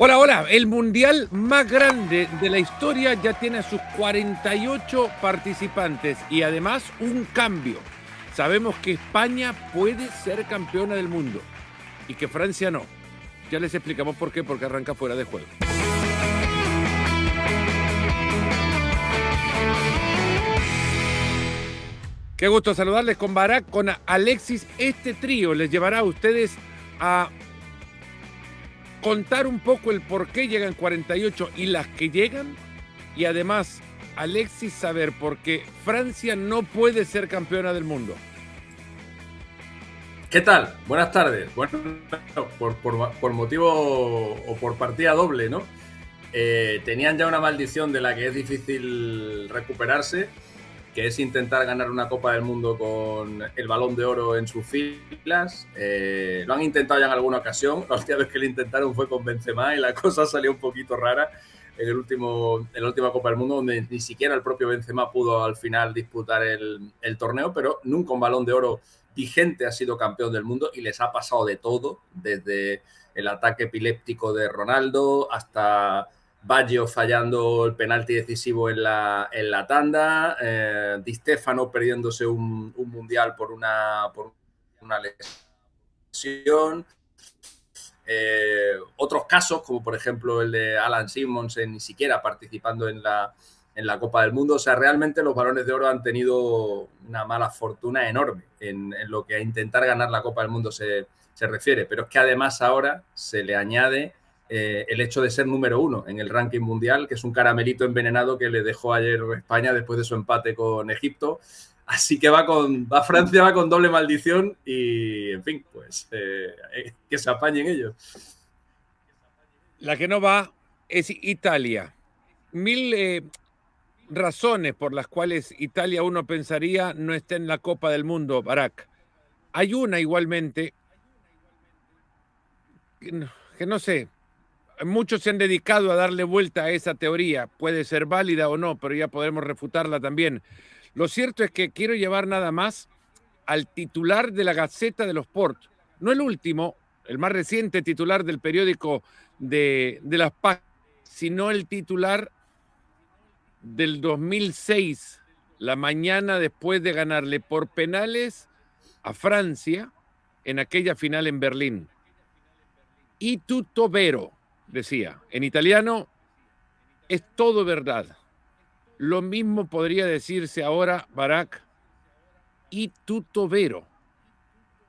Hola, hola. El mundial más grande de la historia ya tiene a sus 48 participantes y además un cambio. Sabemos que España puede ser campeona del mundo y que Francia no. Ya les explicamos por qué, porque arranca fuera de juego. Qué gusto saludarles con Barak, con Alexis. Este trío les llevará a ustedes a contar un poco el por qué llegan 48 y las que llegan. Y además, Alexis, saber por qué Francia no puede ser campeona del mundo. ¿Qué tal? Buenas tardes. Bueno, por motivo o por partida doble, ¿no? Tenían ya una maldición de la que es difícil recuperarse, que es intentar ganar una Copa del Mundo con el Balón de Oro en sus filas. Lo han intentado ya en alguna ocasión. La última vez que lo intentaron fue con Benzema y la cosa salió un poquito rara en la última Copa del Mundo, donde ni siquiera el propio Benzema pudo al final disputar el torneo, pero nunca un Balón de Oro vigente ha sido campeón del mundo y les ha pasado de todo, desde el ataque epiléptico de Ronaldo hasta Baggio fallando el penalti decisivo en la tanda, Di Stéfano perdiéndose un mundial por una lesión. Otros casos, como por ejemplo el de Alan Simonsen, ni siquiera participando en la Copa del Mundo. O sea, realmente los Balones de Oro han tenido una mala fortuna enorme en lo que a intentar ganar la Copa del Mundo se refiere. Pero es que además ahora se le añade el hecho de ser número uno en el ranking mundial, que es un caramelito envenenado que le dejó ayer España después de su empate con Egipto. Así que Francia va con doble maldición y, en fin, pues que se apañen ellos. La que no va es Italia. Mil razones por las cuales Italia, uno pensaría, no está en la Copa del Mundo, Barak. Hay una igualmente que no sé, muchos se han dedicado a darle vuelta a esa teoría. Puede ser válida o no, pero ya podremos refutarla también. Lo cierto es que quiero llevar nada más al titular de la Gaceta de los Sport. No el último, el más reciente titular del periódico de Las Páginas, sino el titular del 2006, la mañana después de ganarle por penales a Francia en aquella final en Berlín. Y tutto vero, decía. En italiano, es todo verdad. Lo mismo podría decirse ahora, Barak, y tutto vero.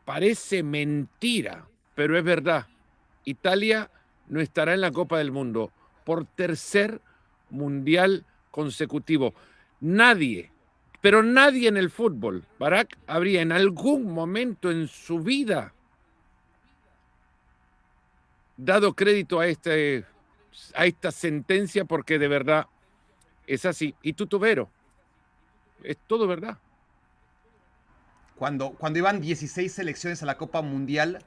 Parece mentira, pero es verdad. Italia no estará en la Copa del Mundo por tercer mundial consecutivo. Nadie, pero nadie en el fútbol, Barak, habría en algún momento en su vida dado crédito a esta sentencia, porque de verdad es así. Y tutubero, es todo verdad. Cuando iban 16 selecciones a la Copa Mundial,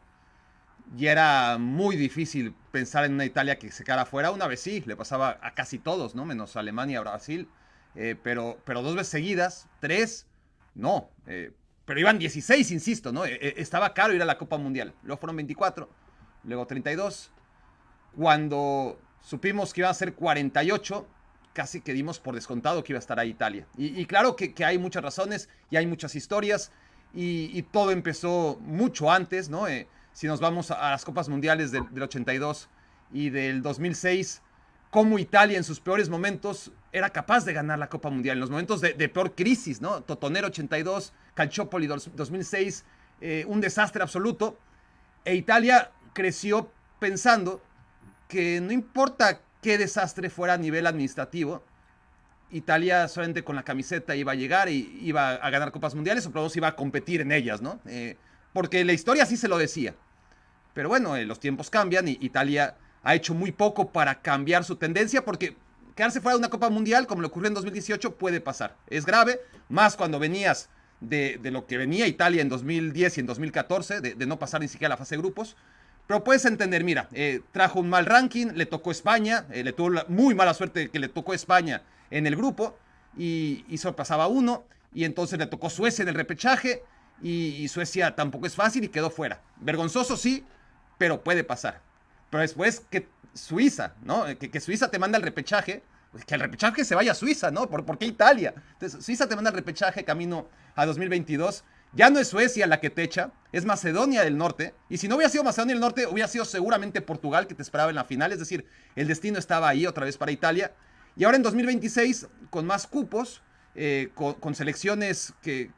ya era muy difícil pensar en una Italia que se quedara fuera. Una vez sí, le pasaba a casi todos, ¿no? Menos Alemania, Brasil. Pero dos veces seguidas, tres, no. Pero iban 16, insisto, ¿no? Estaba caro ir a la Copa Mundial. Luego fueron 24, luego 32. Cuando supimos que iban a ser 48, casi que dimos por descontado que iba a estar ahí Italia. Y claro que hay muchas razones y hay muchas historias y todo empezó mucho antes, ¿no? Si nos vamos a las Copas Mundiales del 82 y del 2006, cómo Italia en sus peores momentos era capaz de ganar la Copa Mundial, en los momentos de peor crisis, ¿no? Totonero 82, Calciopoli 2006, un desastre absoluto. E Italia creció pensando que no importa qué desastre fuera a nivel administrativo, Italia solamente con la camiseta iba a llegar y iba a ganar copas mundiales o por lo menos iba a competir en ellas, ¿no? Porque la historia sí se lo decía. Pero bueno, los tiempos cambian y Italia ha hecho muy poco para cambiar su tendencia porque quedarse fuera de una Copa Mundial, como le ocurrió en 2018, puede pasar. Es grave, más cuando venías de lo que venía Italia en 2010 y en 2014, de no pasar ni siquiera la fase de grupos. Pero puedes entender, mira, trajo un mal ranking, le tocó España, le tuvo muy mala suerte que le tocó España en el grupo y solo pasaba uno, y entonces le tocó Suecia en el repechaje y Suecia tampoco es fácil y quedó fuera. Vergonzoso sí, pero puede pasar. pero después que Suiza, ¿no? Que Suiza te manda el repechaje, pues que el repechaje se vaya a Suiza, ¿no? ¿Por qué Italia? Entonces, Suiza te manda el repechaje camino a 2022. Ya no es Suecia la que te echa, es Macedonia del Norte. Y si no hubiera sido Macedonia del Norte, hubiera sido seguramente Portugal que te esperaba en la final. Es decir, el destino estaba ahí otra vez para Italia. Y ahora en 2026, con más cupos, con selecciones que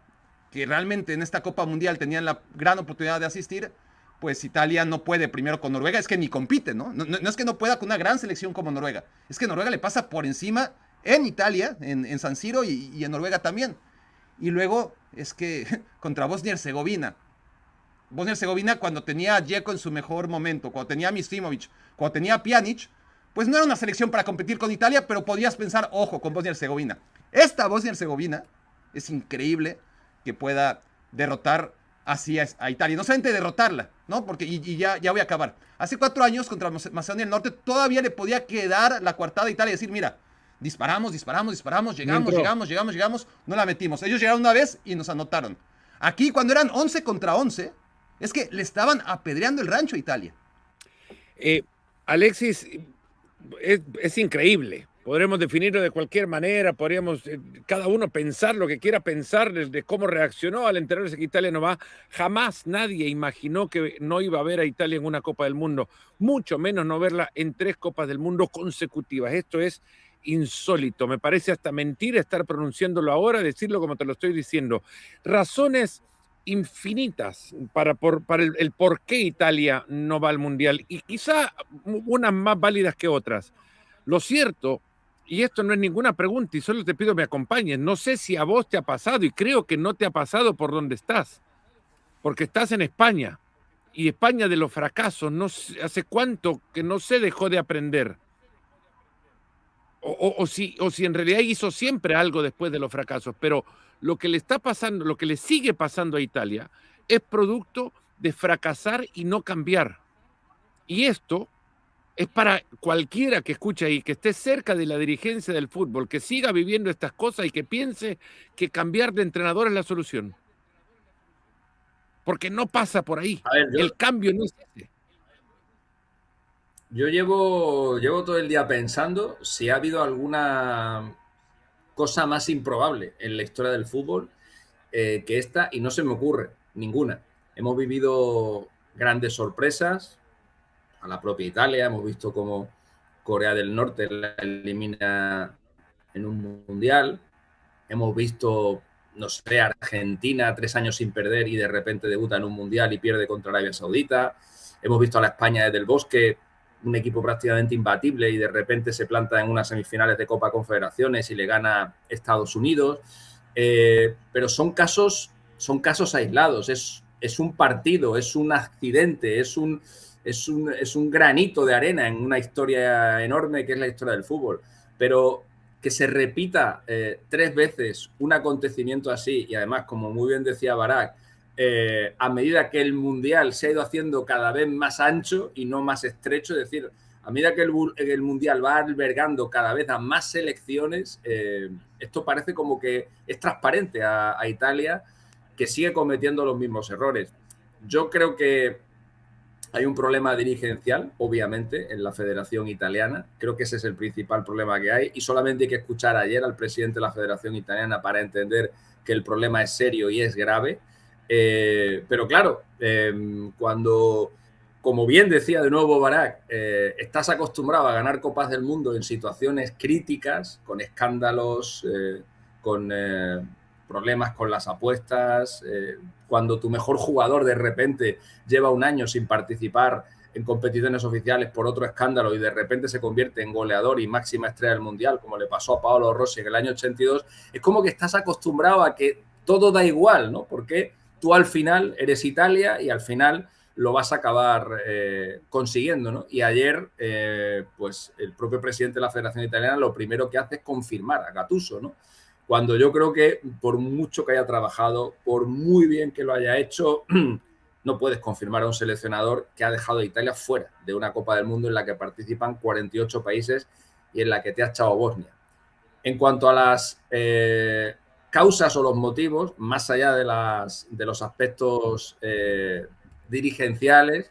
realmente en esta Copa Mundial tenían la gran oportunidad de asistir, pues Italia no puede primero con Noruega, es que ni compite, ¿no? No es que no pueda con una gran selección como Noruega, es que Noruega le pasa por encima en Italia, en San Siro y en Noruega también. Y luego es que contra Bosnia-Herzegovina. Bosnia-Herzegovina cuando tenía a Dzeko en su mejor momento, cuando tenía a Misimovic, cuando tenía a Pjanic, pues no era una selección para competir con Italia, pero podías pensar, ojo, con Bosnia-Herzegovina. Esta Bosnia-Herzegovina es increíble que pueda derrotar así a Italia. No solamente derrotarla, ¿no? Porque, y ya voy a acabar. Hace 4 años contra Macedonia del Norte todavía le podía quedar la coartada a Italia y decir, mira, disparamos, llegamos, no la metimos. Ellos llegaron una vez y nos anotaron. Aquí cuando eran 11 contra 11, es que le estaban apedreando el rancho a Italia. Alexis, es increíble. Podremos definirlo de cualquier manera, podríamos cada uno pensar lo que quiera pensar de cómo reaccionó al enterarse que Italia no va. Jamás nadie imaginó que no iba a ver a Italia en una Copa del Mundo, mucho menos no verla en 3 Copas del Mundo consecutivas. Esto es insólito, me parece hasta mentira estar pronunciándolo ahora, decirlo como te lo estoy diciendo. Razones infinitas para el por qué Italia no va al Mundial y quizá unas más válidas que otras. Lo cierto, y esto no es ninguna pregunta y solo te pido me acompañes, no sé si a vos te ha pasado y creo que no te ha pasado por donde estás, porque estás en España y España de los fracasos, no sé, hace cuánto que no se dejó de aprender. O si en realidad hizo siempre algo después de los fracasos, pero lo que le está pasando, lo que le sigue pasando a Italia es producto de fracasar y no cambiar. Y esto es para cualquiera que escuche ahí, que esté cerca de la dirigencia del fútbol, que siga viviendo estas cosas y que piense que cambiar de entrenador es la solución. Porque no pasa por ahí. A ver, el cambio no es ese. Yo llevo todo el día pensando si ha habido alguna cosa más improbable en la historia del fútbol que esta, y no se me ocurre ninguna. Hemos vivido grandes sorpresas a la propia Italia, hemos visto cómo Corea del Norte la elimina en un mundial, hemos visto, no sé, Argentina 3 años sin perder y de repente debuta en un mundial y pierde contra Arabia Saudita, hemos visto a la España desde el Bosque, un equipo prácticamente imbatible y de repente se planta en unas semifinales de Copa Confederaciones y le gana Estados Unidos. Pero son casos aislados, es un partido, es un accidente, es un granito de arena en una historia enorme que es la historia del fútbol. Pero que se repita 3 veces un acontecimiento así, y además, como muy bien decía Barak, a medida que el Mundial se ha ido haciendo cada vez más ancho y no más estrecho, es decir, a medida que el Mundial va albergando cada vez a más selecciones, esto parece como que es transparente a Italia, que sigue cometiendo los mismos errores. Yo creo que hay un problema dirigencial, obviamente, en la Federación Italiana. Creo que ese es el principal problema que hay y solamente hay que escuchar ayer al presidente de la Federación Italiana para entender que el problema es serio y es grave. Pero claro, cuando, como bien decía de nuevo Barak, estás acostumbrado a ganar Copas del Mundo en situaciones críticas, con escándalos, con problemas con las apuestas, cuando tu mejor jugador de repente lleva 1 año sin participar en competiciones oficiales por otro escándalo y de repente se convierte en goleador y máxima estrella del Mundial, como le pasó a Paolo Rossi en el año 82, es como que estás acostumbrado a que todo da igual, ¿no? Porque tú al final eres Italia y al final lo vas a acabar consiguiendo, ¿no? Y ayer, pues el propio presidente de la Federación Italiana lo primero que hace es confirmar a Gattuso, ¿no? Cuando yo creo que por mucho que haya trabajado, por muy bien que lo haya hecho, no puedes confirmar a un seleccionador que ha dejado a Italia fuera de una Copa del Mundo en la que participan 48 países y en la que te ha echado Bosnia. En cuanto a las causas o los motivos, más allá de los aspectos dirigenciales,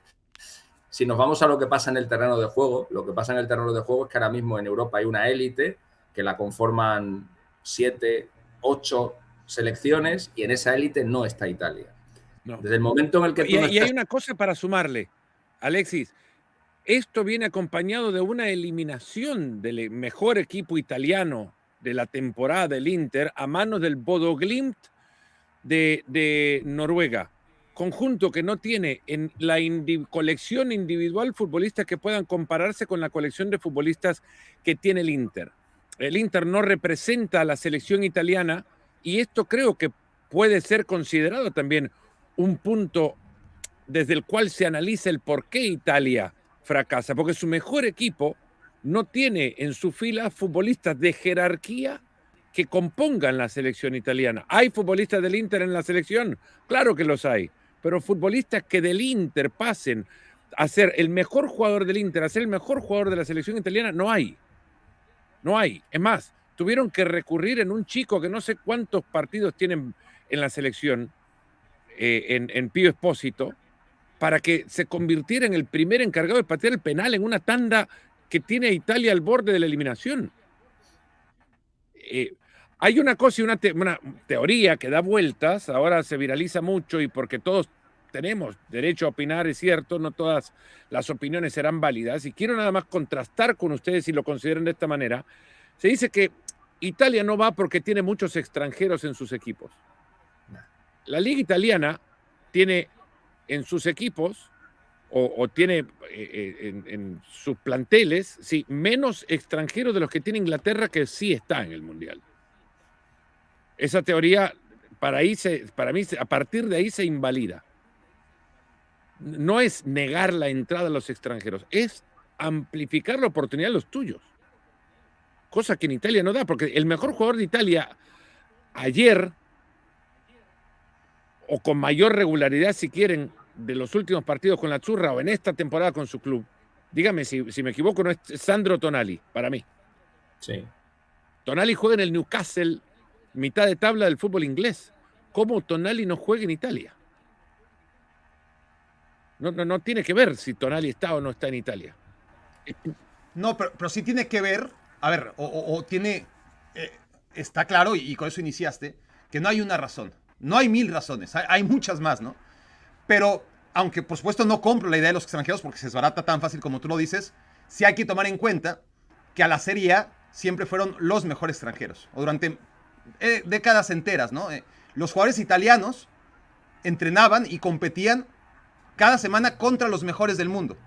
Si nos vamos a lo que pasa en el terreno de juego, lo que pasa en el terreno de juego es que ahora mismo en Europa hay una élite que la conforman 7, 8 selecciones y en esa élite no está Italia. No. Desde el momento en el que tú y hay una cosa para sumarle, Alexis. Esto viene acompañado de una eliminación del mejor equipo italiano de la temporada del Inter a manos del Bodo Glimt de Noruega. Conjunto que no tiene en la colección individual futbolistas que puedan compararse con la colección de futbolistas que tiene el Inter. El Inter no representa a la selección italiana y esto creo que puede ser considerado también un punto desde el cual se analiza el por qué Italia fracasa, porque su mejor equipo no tiene en su fila futbolistas de jerarquía que compongan la selección italiana. ¿Hay futbolistas del Inter en la selección? Claro que los hay, pero futbolistas que del Inter pasen a ser el mejor jugador del Inter, a ser el mejor jugador de la selección italiana, no hay. No hay. Es más, tuvieron que recurrir en un chico que no sé cuántos partidos tienen en la selección, en Pío Espósito, para que se convirtiera en el primer encargado de patear el penal en una tanda que tiene a Italia al borde de la eliminación. Hay una cosa y una teoría que da vueltas, ahora se viraliza mucho y porque todos tenemos derecho a opinar, es cierto, no todas las opiniones serán válidas, y quiero nada más contrastar con ustedes si lo consideran de esta manera. Se dice que Italia no va porque tiene muchos extranjeros en sus equipos. La liga italiana tiene en sus equipos o tiene en sus planteles, sí, menos extranjeros de los que tiene Inglaterra, que sí está en el Mundial. Esa teoría, para mí, a partir de ahí se invalida. No es negar la entrada a los extranjeros, es amplificar la oportunidad de los tuyos. Cosa que en Italia no da, porque el mejor jugador de Italia ayer, o con mayor regularidad si quieren, de los últimos partidos con la Azzurra o en esta temporada con su club, dígame si me equivoco, no es Sandro Tonali, para mí. Sí. Tonali juega en el Newcastle, mitad de tabla del fútbol inglés. ¿Cómo Tonali no juega en Italia? No tiene que ver si Tonali está o no está en Italia. No, pero sí tiene que ver, a ver, tiene, está claro, y con eso iniciaste, que no hay una razón. No hay 1000 razones, hay muchas más, ¿no? Pero, aunque por supuesto no compro la idea de los extranjeros porque se desbarata tan fácil como tú lo dices, sí hay que tomar en cuenta que a la Serie A siempre fueron los mejores extranjeros, o durante décadas enteras, ¿no? Los jugadores italianos entrenaban y competían cada semana contra los mejores del mundo.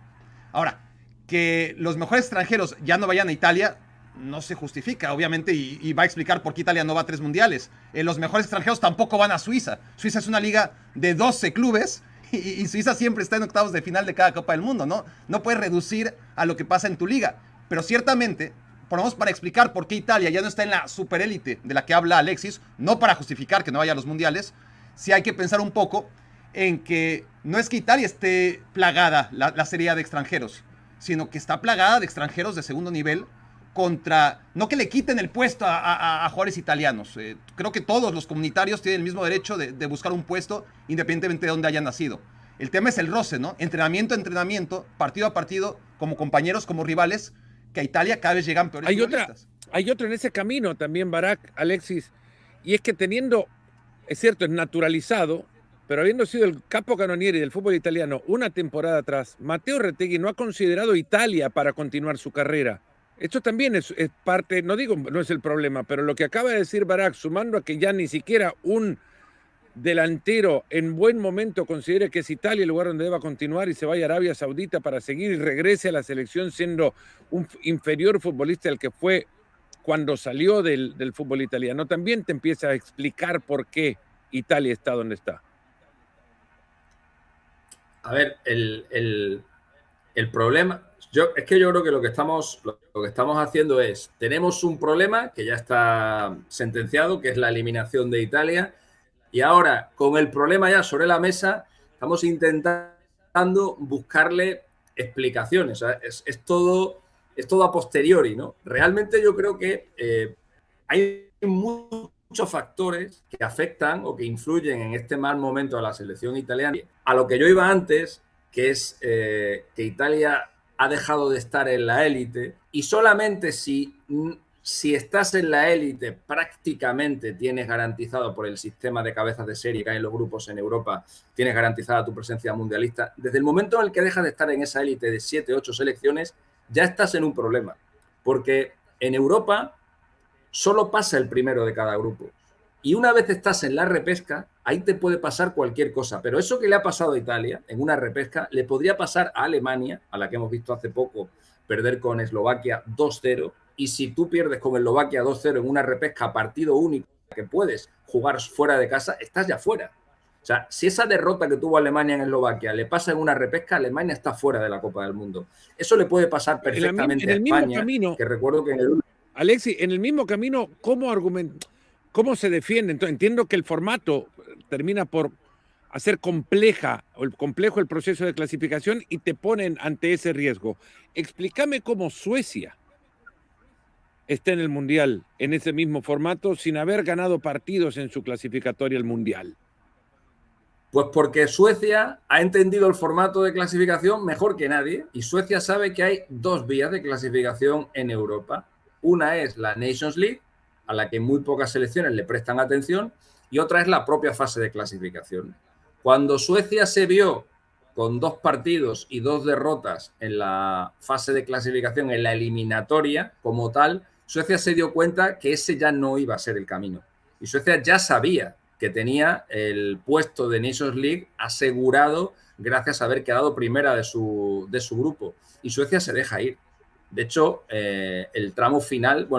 Ahora, que los mejores extranjeros ya no vayan a Italia no se justifica, obviamente, y va a explicar por qué Italia no va a 3 mundiales. Los mejores extranjeros tampoco van a Suiza. Suiza es una liga de 12 clubes y Suiza siempre está en octavos de final de cada Copa del Mundo, ¿no? No puedes reducir a lo que pasa en tu liga. Pero ciertamente, por lo menos para explicar por qué Italia ya no está en la superélite de la que habla Alexis, no para justificar que no vaya a los mundiales, sí hay que pensar un poco en que no es que Italia esté plagada la Serie A de extranjeros, sino que está plagada de extranjeros de segundo nivel contra, no que le quiten el puesto a jugadores italianos. Creo que todos los comunitarios tienen el mismo derecho de buscar un puesto independientemente de dónde hayan nacido. El tema es el roce, ¿no? Entrenamiento a entrenamiento, partido a partido, como compañeros, como rivales, que a Italia cada vez llegan peores futbolistas. Hay otro en ese camino también, Barak, Alexis, y es que teniendo, es cierto, es naturalizado, pero habiendo sido el capo canonieri del fútbol italiano una temporada atrás, Matteo Retegui no ha considerado Italia para continuar su carrera. Esto también es parte, no digo, no es el problema, pero lo que acaba de decir Barak, sumando a que ya ni siquiera un delantero en buen momento considere que es Italia el lugar donde deba continuar y se vaya a Arabia Saudita para seguir y regrese a la selección siendo un inferior futbolista al que fue cuando salió del fútbol italiano, también te empieza a explicar por qué Italia está donde está. A ver, el problema, yo creo que lo que estamos haciendo es, tenemos un problema que ya está sentenciado, que es la eliminación de Italia, y ahora, con el problema ya sobre la mesa, estamos intentando buscarle explicaciones. O sea, es todo a posteriori, ¿no? Realmente yo creo que hay muchos factores que afectan o que influyen en este mal momento a la selección italiana. A lo que yo iba antes que es que Italia ha dejado de estar en la élite y solamente si estás en la élite prácticamente tienes garantizado por el sistema de cabezas de serie que hay en los grupos en Europa, tienes garantizada tu presencia mundialista. Desde el momento en el que dejas de estar en esa élite de 7, 8 selecciones, ya estás en un problema. Porque en Europa solo pasa el primero de cada grupo. Y una vez estás en la repesca, ahí te puede pasar cualquier cosa. Pero eso que le ha pasado a Italia en una repesca, le podría pasar a Alemania, a la que hemos visto hace poco perder con Eslovaquia 2-0. Y si tú pierdes con Eslovaquia 2-0 en una repesca a partido único, que puedes jugar fuera de casa, estás ya fuera. O sea, si esa derrota que tuvo Alemania en Eslovaquia le pasa en una repesca, Alemania está fuera de la Copa del Mundo. Eso le puede pasar perfectamente a España, que recuerdo que en el... Alexis, en el mismo camino, ¿cómo se defiende? Entonces, entiendo que el formato termina por hacer complejo el proceso de clasificación y te ponen ante ese riesgo. Explícame cómo Suecia está en el Mundial en ese mismo formato sin haber ganado partidos en su clasificatoria al Mundial. Pues porque Suecia ha entendido el formato de clasificación mejor que nadie y Suecia sabe que hay dos vías de clasificación en Europa. Una es la Nations League, a la que muy pocas selecciones le prestan atención, y otra es la propia fase de clasificación. Cuando Suecia se vio con 2 partidos y 2 derrotas en la fase de clasificación, en la eliminatoria como tal, Suecia se dio cuenta que ese ya no iba a ser el camino. Y Suecia ya sabía que tenía el puesto de Nations League asegurado gracias a haber quedado primera de su grupo. Y Suecia se deja ir. De hecho, el tramo final,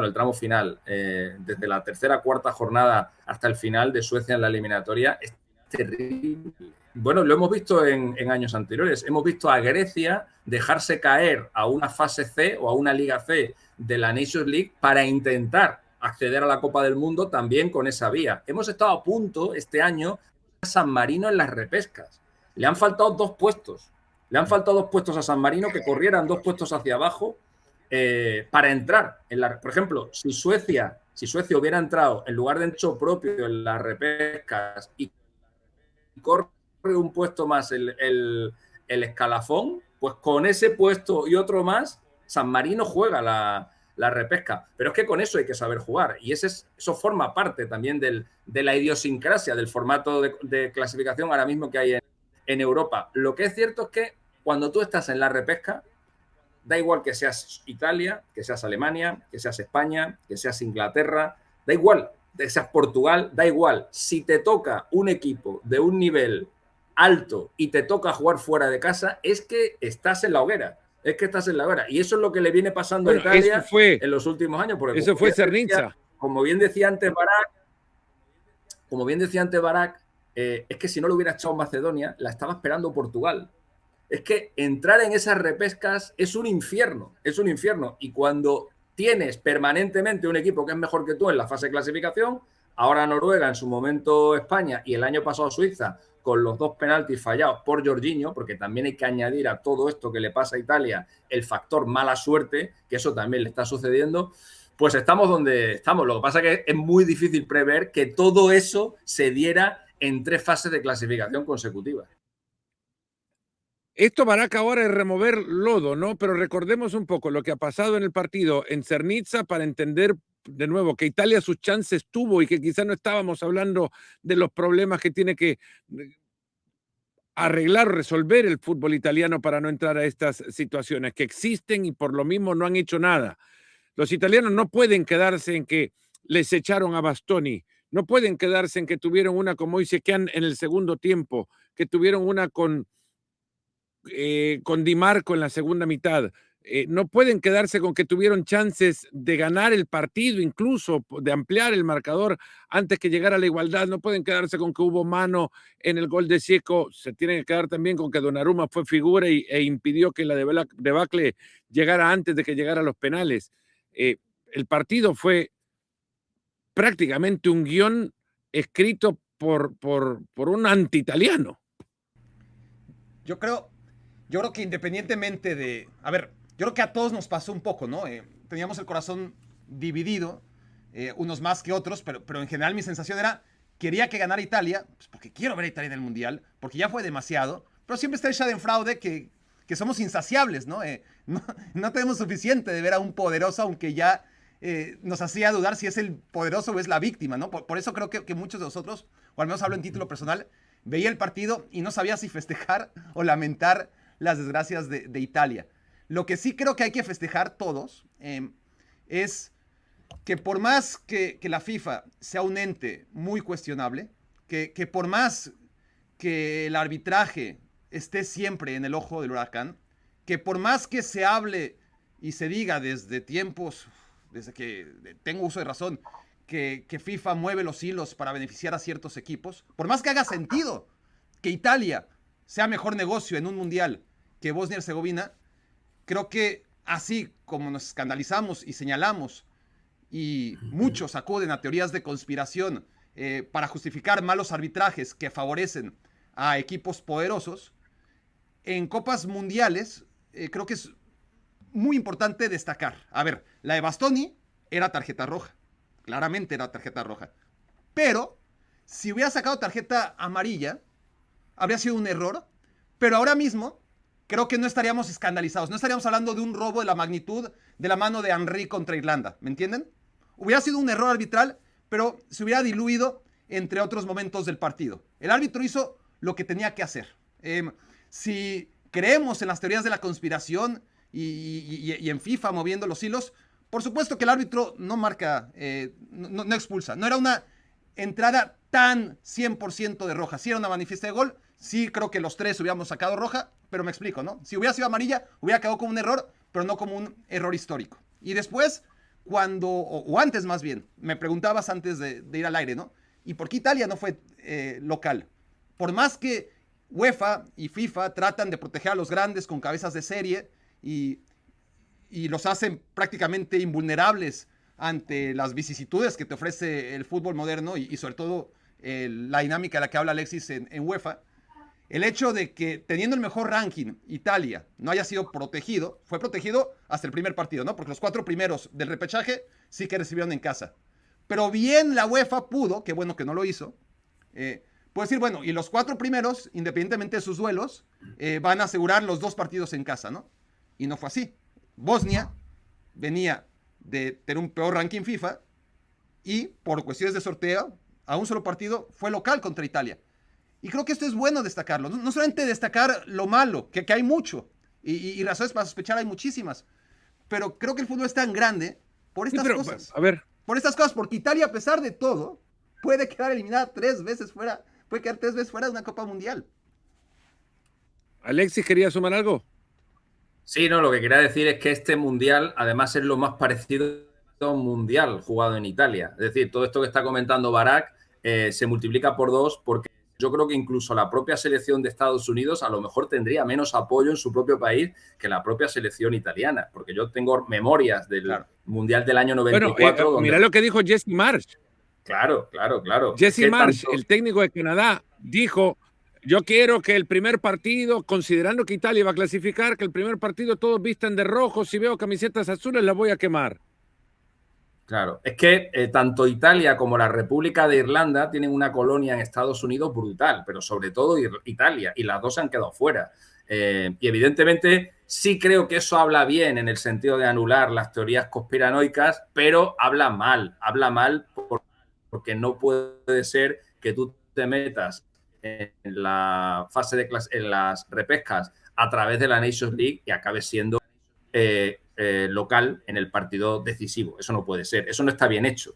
desde la tercera, cuarta jornada hasta el final de Suecia en la eliminatoria, es terrible. Bueno, lo hemos visto en años anteriores. Hemos visto a Grecia dejarse caer a una fase C o a una Liga C de la Nations League para intentar acceder a la Copa del Mundo también con esa vía. Hemos estado a punto este año a San Marino en las repescas. Le han faltado 2 puestos. Le han faltado 2 puestos a San Marino, que corrieran 2 puestos hacia abajo para entrar. Por ejemplo, si Suecia hubiera entrado en lugar de hecho propio en las repescas y corre un puesto más el escalafón, pues con ese puesto y otro más, San Marino juega la repesca. Pero es que con eso hay que saber jugar. Y eso forma parte también de la idiosincrasia del formato de clasificación ahora mismo que hay en Europa. Lo que es cierto es que cuando tú estás en la repesca, da igual que seas Italia, que seas Alemania, que seas España, que seas Inglaterra, da igual, que seas Portugal, da igual. Si te toca un equipo de un nivel alto y te toca jugar fuera de casa, es que estás en la hoguera. Es que estás en la hoguera. Y eso es lo que le viene pasando a Italia en los últimos años. Porque eso fue Cernica. Como bien decía antes Barak, es que si no lo hubiera echado Macedonia, la estaba esperando Portugal. Es que entrar en esas repescas es un infierno. Y cuando tienes permanentemente un equipo que es mejor que tú en la fase de clasificación, ahora Noruega, en su momento España y el año pasado Suiza, con los 2 penaltis fallados por Jorginho, porque también hay que añadir a todo esto que le pasa a Italia el factor mala suerte, que eso también le está sucediendo, pues estamos donde estamos. Lo que pasa es que es muy difícil prever que todo eso se diera en 3 fases de clasificación consecutivas. Esto, Barak, ahora es remover lodo, ¿no? Pero recordemos un poco lo que ha pasado en el partido en Cernica para entender de nuevo que Italia sus chances tuvo y que quizás no estábamos hablando de los problemas que tiene que arreglar, resolver el fútbol italiano para no entrar a estas situaciones que existen y por lo mismo no han hecho nada. Los italianos no pueden quedarse en que les echaron a Bastoni, no pueden quedarse en que tuvieron una como dice que en el segundo tiempo, que tuvieron una con Di Marco en la segunda mitad. No pueden quedarse con que tuvieron chances de ganar el partido, incluso de ampliar el marcador antes que llegara a la igualdad. No pueden quedarse con que hubo mano en el gol de Dzeko. Se tienen que quedar también con que Donnarumma fue figura e impidió que la debacle llegara antes de que llegara a los penales. El partido fue prácticamente un guión escrito por un anti-italiano. Yo creo que independientemente de... A ver, yo creo que a todos nos pasó un poco, ¿no? Teníamos el corazón dividido, unos más que otros, pero en general mi sensación era, quería que ganara Italia, pues porque quiero ver a Italia en el Mundial, porque ya fue demasiado, pero siempre está el Schadenfreude que somos insaciables, ¿no? No tenemos suficiente de ver a un poderoso, aunque ya nos hacía dudar si es el poderoso o es la víctima, ¿no? Por eso creo que muchos de nosotros, o al menos hablo en título personal, veía el partido y no sabía si festejar o lamentar las desgracias de Italia. Lo que sí creo que hay que festejar todos es que por más que la FIFA sea un ente muy cuestionable, que por más que el arbitraje esté siempre en el ojo del huracán, que por más que se hable y se diga desde tiempos, desde que tengo uso de razón, que FIFA mueve los hilos para beneficiar a ciertos equipos, por más que haga sentido que Italia sea mejor negocio en un mundial que Bosnia y Herzegovina, creo que así como nos escandalizamos y señalamos y muchos acuden a teorías de conspiración para justificar malos arbitrajes que favorecen a equipos poderosos, en copas mundiales creo que es muy importante destacar. A ver, la de Bastoni era tarjeta roja, claramente era tarjeta roja, pero si hubiera sacado tarjeta amarilla, habría sido un error, pero ahora mismo creo que no estaríamos escandalizados, no estaríamos hablando de un robo de la magnitud de la mano de Henry contra Irlanda, ¿me entienden? Hubiera sido un error arbitral, pero se hubiera diluido entre otros momentos del partido. El árbitro hizo lo que tenía que hacer. Si creemos en las teorías de la conspiración y en FIFA moviendo los hilos, por supuesto que el árbitro no marca, no expulsa. No era una entrada tan 100% de roja. Si era una manifiesta de gol, sí creo que los tres hubiéramos sacado roja, pero me explico, ¿no? Si hubiera sido amarilla, hubiera quedado como un error, pero no como un error histórico. Y después, o antes más bien, me preguntabas antes de ir al aire, ¿no? ¿Y por qué Italia no fue local? Por más que UEFA y FIFA tratan de proteger a los grandes con cabezas de serie y los hacen prácticamente invulnerables ante las vicisitudes que te ofrece el fútbol moderno y sobre todo la dinámica de la que habla Alexis en UEFA, el hecho de que teniendo el mejor ranking Italia no haya sido protegido, fue protegido hasta el primer partido, ¿no? Porque los 4 primeros del repechaje sí que recibieron en casa. Pero bien la UEFA pudo, qué bueno que no lo hizo, puede decir, bueno, y los 4 primeros, independientemente de sus duelos, van a asegurar los 2 partidos en casa, ¿no? Y no fue así. Bosnia venía de tener un peor ranking FIFA y por cuestiones de sorteo, a un solo partido, fue local contra Italia. Y creo que esto es bueno destacarlo. No solamente destacar lo malo, que hay mucho, y razones para sospechar hay muchísimas, pero creo que el fútbol es tan grande por estas cosas. A ver. Por estas cosas, porque Italia, a pesar de todo, puede quedar eliminada 3 veces fuera, puede quedar 3 veces fuera de una Copa Mundial. Alexis, ¿quería sumar algo? Sí, no, lo que quería decir es que este mundial, además, es lo más parecido a un mundial jugado en Italia. Es decir, todo esto que está comentando Barak se multiplica por 2 porque yo creo que incluso la propia selección de Estados Unidos a lo mejor tendría menos apoyo en su propio país que la propia selección italiana, porque yo tengo memorias del Mundial del año 94. Bueno, mira lo que dijo Jesse Marsh. Claro. Jesse Marsh, el técnico de Canadá, dijo: yo quiero que el primer partido, considerando que Italia va a clasificar, que el primer partido todos vistan de rojo, si veo camisetas azules las voy a quemar. Claro, es que tanto Italia como la República de Irlanda tienen una colonia en Estados Unidos brutal, pero sobre todo Italia, y las dos se han quedado fuera. Y evidentemente sí creo que eso habla bien en el sentido de anular las teorías conspiranoicas, pero habla mal porque no puede ser que tú te metas en la fase de en las repescas a través de la Nations League y acabes siendo local en el partido decisivo. Eso no puede ser, eso no está bien hecho.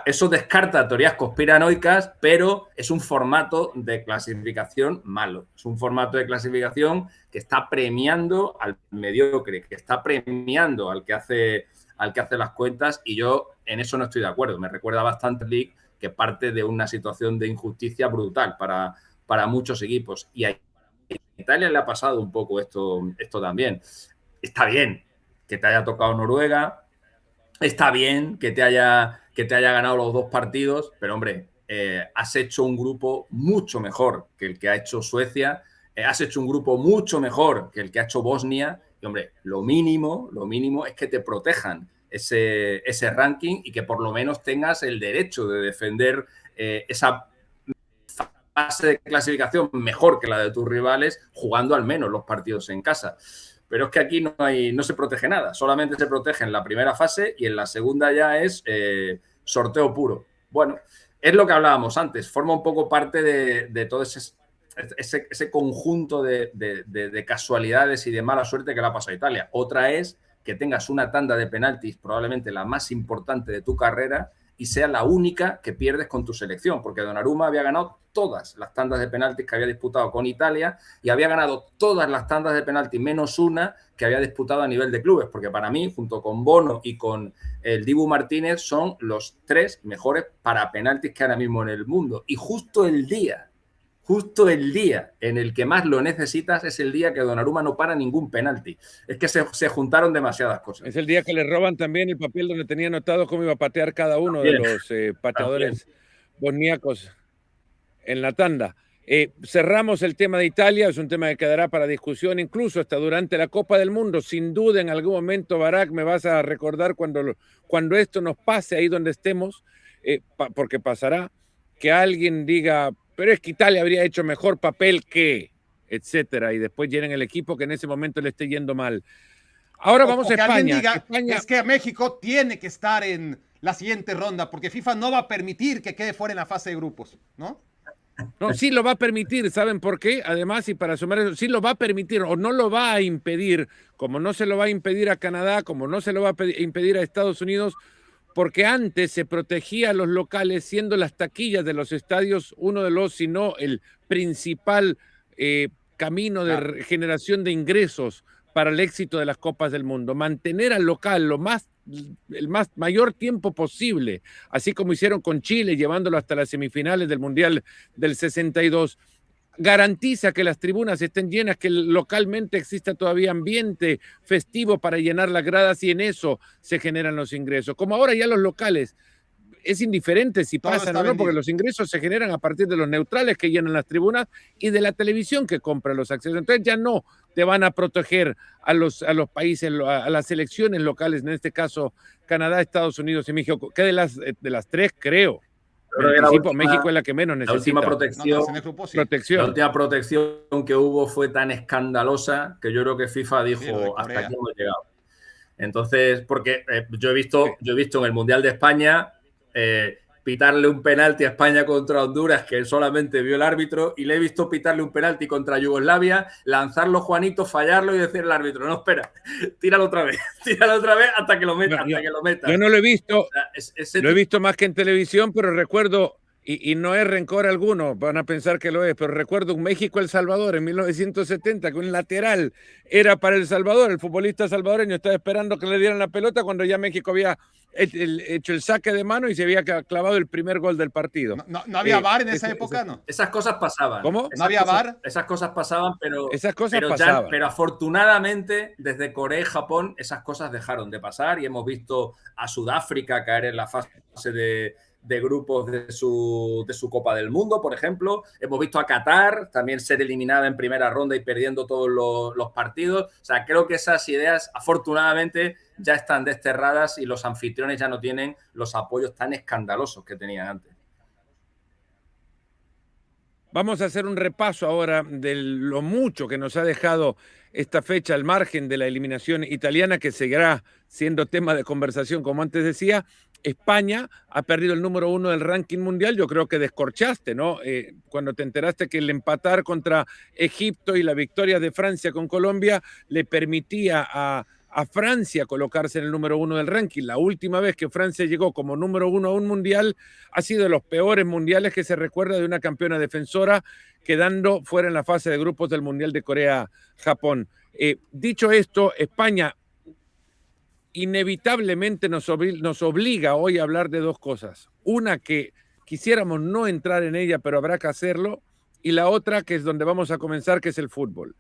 Eso descarta teorías conspiranoicas, pero es un formato de clasificación malo. Es un formato de clasificación que está premiando al mediocre, que está premiando al que hace las cuentas, y yo en eso no estoy de acuerdo. Me recuerda bastante a League, que parte de una situación de injusticia brutal para muchos equipos. Y a Italia le ha pasado un poco esto también. Está bien que te haya tocado Noruega, está bien que te haya ganado los 2 partidos, pero hombre, has hecho un grupo mucho mejor que el que ha hecho Suecia, has hecho un grupo mucho mejor que el que ha hecho Bosnia, y hombre, lo mínimo es que te protejan ese ranking y que por lo menos tengas el derecho de defender esa base de clasificación mejor que la de tus rivales, jugando al menos los partidos en casa. Pero es que aquí no se protege nada, solamente se protege en la primera fase y en la segunda ya es sorteo puro. Bueno, es lo que hablábamos antes, forma un poco parte de todo ese conjunto de casualidades y de mala suerte que le ha pasado a Italia. Otra es que tengas una tanda de penaltis, probablemente la más importante de tu carrera, y sea la única que pierdes con tu selección, porque Donnarumma había ganado todas las tandas de penaltis que había disputado con Italia y había ganado todas las tandas de penaltis menos una que había disputado a nivel de clubes, porque para mí, junto con Bono y con el Dibu Martínez, son los 3 mejores para penaltis que ahora mismo en el mundo. Y justo el día en el que más lo necesitas es el día que Donnarumma no para ningún penalti. Es que se juntaron demasiadas cosas. Es el día que le roban también el papel donde tenía anotado cómo iba a patear cada uno de los pateadores bosníacos en la tanda. Cerramos el tema de Italia, es un tema que quedará para discusión incluso hasta durante la Copa del Mundo. Sin duda, en algún momento, Barak, me vas a recordar cuando esto nos pase ahí donde estemos, porque pasará, que alguien diga, pero es que Italia habría hecho mejor papel que, etcétera, y después llenen el equipo que en ese momento le esté yendo mal. Ahora vamos a España. Diga, es que México tiene que estar en la siguiente ronda, porque FIFA no va a permitir que quede fuera en la fase de grupos, ¿no? No, sí lo va a permitir, ¿saben por qué? Además, y para sumar eso, sí lo va a permitir o no lo va a impedir, como no se lo va a impedir a Canadá, como no se lo va a impedir a Estados Unidos, porque antes se protegía a los locales, siendo las taquillas de los estadios uno de los, si no el principal camino de generación de ingresos para el éxito de las Copas del Mundo. Mantener al local el mayor tiempo posible, así como hicieron con Chile, llevándolo hasta las semifinales del Mundial del 62, garantiza que las tribunas estén llenas, que localmente exista todavía ambiente festivo para llenar las gradas y en eso se generan los ingresos. Como ahora ya los locales, es indiferente si pasan o no, porque los ingresos se generan a partir de los neutrales que llenan las tribunas y de la televisión que compra los accesos. Entonces ya no te van a proteger a los países, a las selecciones locales, en este caso Canadá, Estados Unidos y México, que de las 3 creo. México es la que menos necesita. La última protección que hubo fue tan escandalosa que yo creo que FIFA dijo hasta aquí hemos llegado. Entonces, porque yo he visto en el Mundial de España pitarle un penalti a España contra Honduras que solamente vio el árbitro, y le he visto pitarle un penalti contra Yugoslavia, lanzarlo Juanito, fallarlo y decir al árbitro, no, espera, tíralo otra vez hasta que lo meta. Yo no lo he visto, o sea, lo he visto más que en televisión, pero recuerdo, y no es rencor alguno, van a pensar que lo es, pero recuerdo un México-El Salvador en 1970, que un lateral era para El Salvador, el futbolista salvadoreño estaba esperando que le dieran la pelota cuando ya México había hecho el saque de mano y se había clavado el primer gol del partido. ¿No había VAR en esa época, no? Esas cosas pasaban. ¿Cómo? ¿No había VAR? Esas cosas pasaban, pero afortunadamente desde Corea y Japón esas cosas dejaron de pasar y hemos visto a Sudáfrica caer en la fase de grupos de su Copa del Mundo, por ejemplo. Hemos visto a Qatar también ser eliminada en primera ronda y perdiendo todos los partidos. O sea, creo que esas ideas, afortunadamente, ya están desterradas y los anfitriones ya no tienen los apoyos tan escandalosos que tenían antes. Vamos a hacer un repaso ahora de lo mucho que nos ha dejado esta fecha al margen de la eliminación italiana, que seguirá siendo tema de conversación, como antes decía. España ha perdido el número 1 del ranking mundial. Yo creo que descorchaste, ¿no? Cuando te enteraste que el empatar contra Egipto y la victoria de Francia con Colombia le permitía a Francia colocarse en el número 1 del ranking. La última vez que Francia llegó como número 1 a un mundial ha sido de los peores mundiales que se recuerda de una campeona defensora, quedando fuera en la fase de grupos del Mundial de Corea-Japón. Dicho esto, España inevitablemente nos obliga hoy a hablar de dos cosas. Una, que quisiéramos no entrar en ella, pero habrá que hacerlo, y la otra, que es donde vamos a comenzar, que es el fútbol.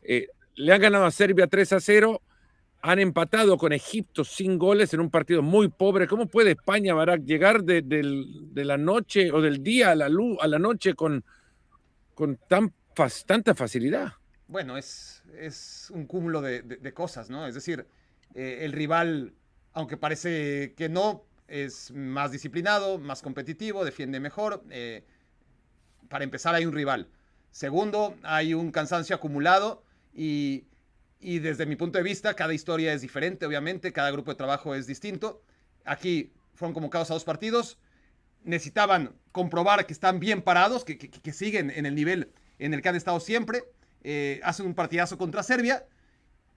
Le han ganado a Serbia 3-0, han empatado con Egipto sin goles en un partido muy pobre. ¿Cómo puede España, Barak, llegar de la noche o del día a la noche con tanta facilidad? Bueno, es un cúmulo de cosas, ¿no? Es decir, el rival, aunque parece que no, es más disciplinado, más competitivo, defiende mejor. para empezar hay un rival. Segundo, hay un cansancio acumulado y desde mi punto de vista, cada historia es diferente, obviamente, cada grupo de trabajo es distinto. Aquí fueron convocados a 2 partidos, necesitaban comprobar que están bien parados, que siguen en el nivel en el que han estado siempre, hacen un partidazo contra Serbia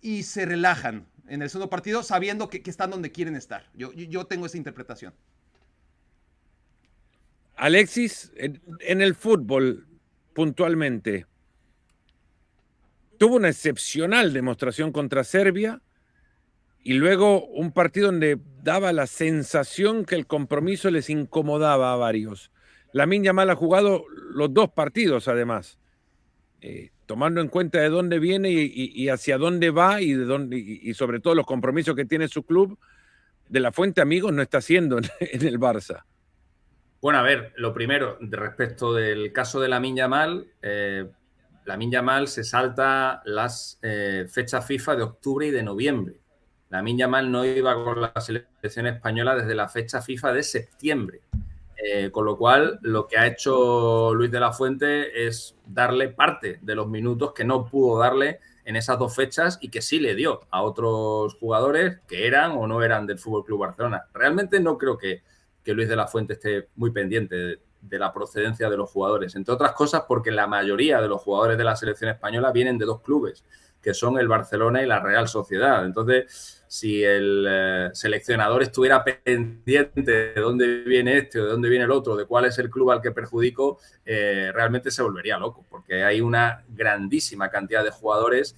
y se relajan en el segundo partido sabiendo que están donde quieren estar. Yo tengo esa interpretación. Alexis, en el fútbol, puntualmente, tuvo una excepcional demostración contra Serbia y luego un partido donde daba la sensación que el compromiso les incomodaba a varios. Lamine Yamal ha jugado los 2 partidos, además, tomando en cuenta de dónde viene y hacia dónde va y sobre todo los compromisos que tiene su club. De la Fuente, amigos, no está haciendo en el Barça. Bueno, a ver, lo primero, respecto del caso de Lamine Yamal, Lamine Yamal se salta las fechas FIFA de octubre y de noviembre. Lamine Yamal no iba con la selección española desde la fecha FIFA de septiembre. Con lo cual, lo que ha hecho Luis de la Fuente es darle parte de los minutos que no pudo darle en esas 2 fechas y que sí le dio a otros jugadores que eran o no eran del FC Barcelona. Realmente no creo que Luis de la Fuente esté muy pendiente de la procedencia de los jugadores, entre otras cosas porque la mayoría de los jugadores de la selección española vienen de 2 clubes, que son el Barcelona y la Real Sociedad. Entonces, si el seleccionador estuviera pendiente de dónde viene este o de dónde viene el otro, de cuál es el club al que perjudico, realmente se volvería loco, porque hay una grandísima cantidad de jugadores.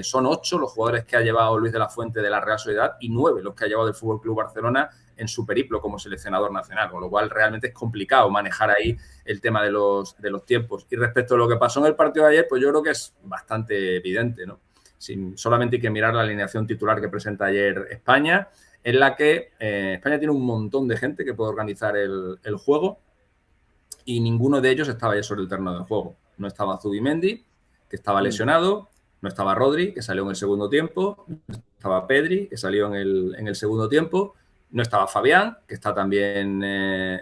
Son 8 los jugadores que ha llevado Luis de la Fuente de la Real Sociedad y 9 los que ha llevado del FC Barcelona en su periplo como seleccionador nacional, con lo cual realmente es complicado manejar ahí el tema de los tiempos. Y respecto a lo que pasó en el partido de ayer, pues yo creo que es bastante evidente, ¿no? Solamente hay que mirar la alineación titular que presenta ayer España, en la que España tiene un montón de gente que puede organizar el juego y ninguno de ellos estaba ayer sobre el terreno de juego. No estaba Zubimendi, que estaba lesionado, no estaba Rodri, que salió en el segundo tiempo, no estaba Pedri, que salió en el segundo tiempo, no estaba Fabián, que está también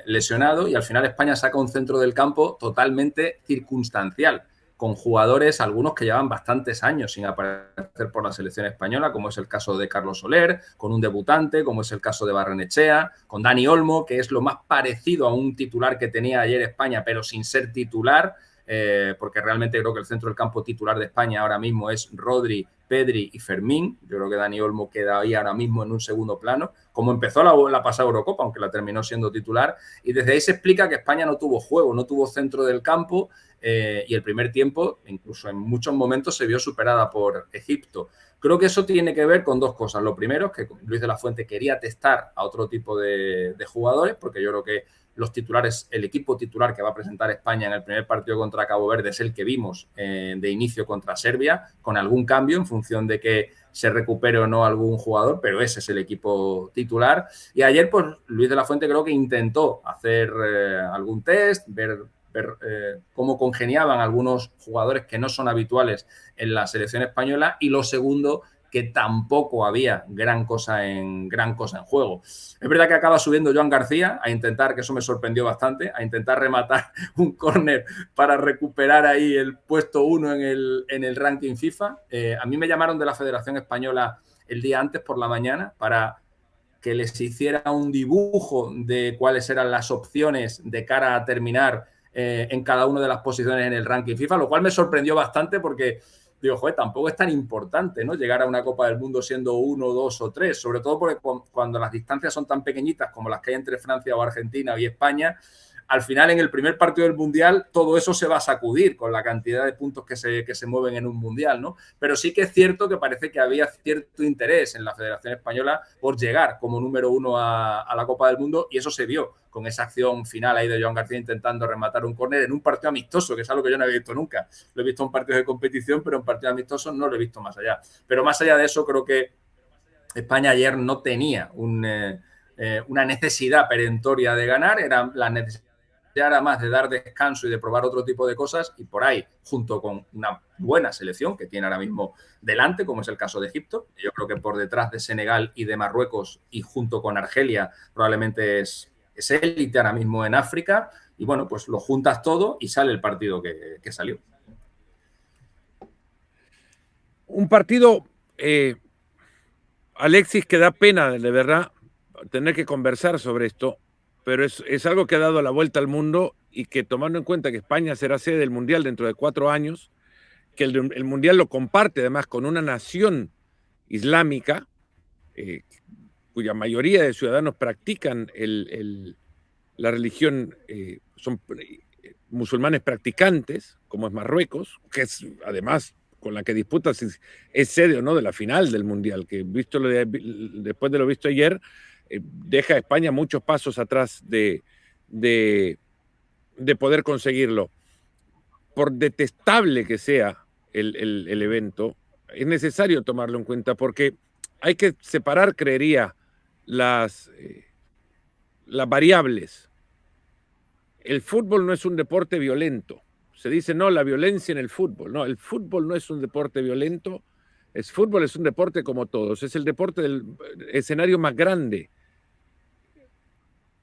lesionado, y al final España saca un centro del campo totalmente circunstancial, con jugadores, algunos que llevan bastantes años sin aparecer por la selección española, como es el caso de Carlos Soler, con un debutante, como es el caso de Barrenechea, con Dani Olmo, que es lo más parecido a un titular que tenía ayer España, pero sin ser titular, porque realmente creo que el centro del campo titular de España ahora mismo es Rodri, Pedri y Fermín. Yo creo que Dani Olmo queda ahí ahora mismo en un segundo plano, como empezó la pasada Eurocopa, aunque la terminó siendo titular, y desde ahí se explica que España no tuvo juego, no tuvo centro del campo, y el primer tiempo, incluso en muchos momentos, se vio superada por Egipto. Creo que eso tiene que ver con 2 cosas. Lo primero es que Luis de la Fuente quería testar a otro tipo de jugadores, porque yo creo que los titulares, el equipo titular que va a presentar España en el primer partido contra Cabo Verde es el que vimos de inicio contra Serbia, con algún cambio en función de que se recupere o no algún jugador, pero ese es el equipo titular. Y ayer, pues, Luis de la Fuente creo que intentó hacer algún test, ver cómo congeniaban algunos jugadores que no son habituales en la selección española, y lo segundo, que tampoco había gran cosa en juego. Es verdad que acaba subiendo Joan García a intentar, que eso me sorprendió bastante, a intentar rematar un córner para recuperar ahí el puesto 1 en el ranking FIFA. A mí me llamaron de la Federación Española el día antes por la mañana para que les hiciera un dibujo de cuáles eran las opciones de cara a terminar en cada una de las posiciones en el ranking FIFA, lo cual me sorprendió bastante porque digo, joder, tampoco es tan importante, ¿no?, llegar a una Copa del Mundo siendo 1, 2 o 3, sobre todo porque cuando las distancias son tan pequeñitas como las que hay entre Francia o Argentina y España, al final en el primer partido del Mundial todo eso se va a sacudir con la cantidad de puntos que se mueven en un Mundial, ¿no? Pero sí que es cierto que parece que había cierto interés en la Federación Española por llegar como número 1 a la Copa del Mundo, y eso se vio con esa acción final ahí de Joan García intentando rematar un córner en un partido amistoso, que es algo que yo no había visto nunca. Lo he visto en partidos de competición, pero en partidos amistosos no lo he visto más allá. Pero más allá de eso, creo que España ayer no tenía una necesidad perentoria de ganar, era la necesidad era más de dar descanso y de probar otro tipo de cosas, y por ahí, junto con una buena selección que tiene ahora mismo delante, como es el caso de Egipto, yo creo que por detrás de Senegal y de Marruecos y junto con Argelia probablemente es es élite ahora mismo en África, y bueno, pues lo juntas todo y sale el partido que salió. Un partido, Alexis, que da pena, de verdad, tener que conversar sobre esto, pero es algo que ha dado la vuelta al mundo y que, tomando en cuenta que España será sede del Mundial dentro de 4 años, que el Mundial lo comparte además con una nación islámica, cuya mayoría de ciudadanos practican la religión, son musulmanes practicantes, como es Marruecos, que es además con la que disputa si es sede o no de la final del Mundial, que después de lo visto ayer, deja a España muchos pasos atrás de poder conseguirlo. Por detestable que sea el evento, es necesario tomarlo en cuenta porque hay que separar, creería, las variables. El fútbol no es un deporte violento. Se dice, no, la violencia en el fútbol. No, el fútbol no es un deporte violento. El fútbol es un deporte como todos. Es el deporte del escenario más grande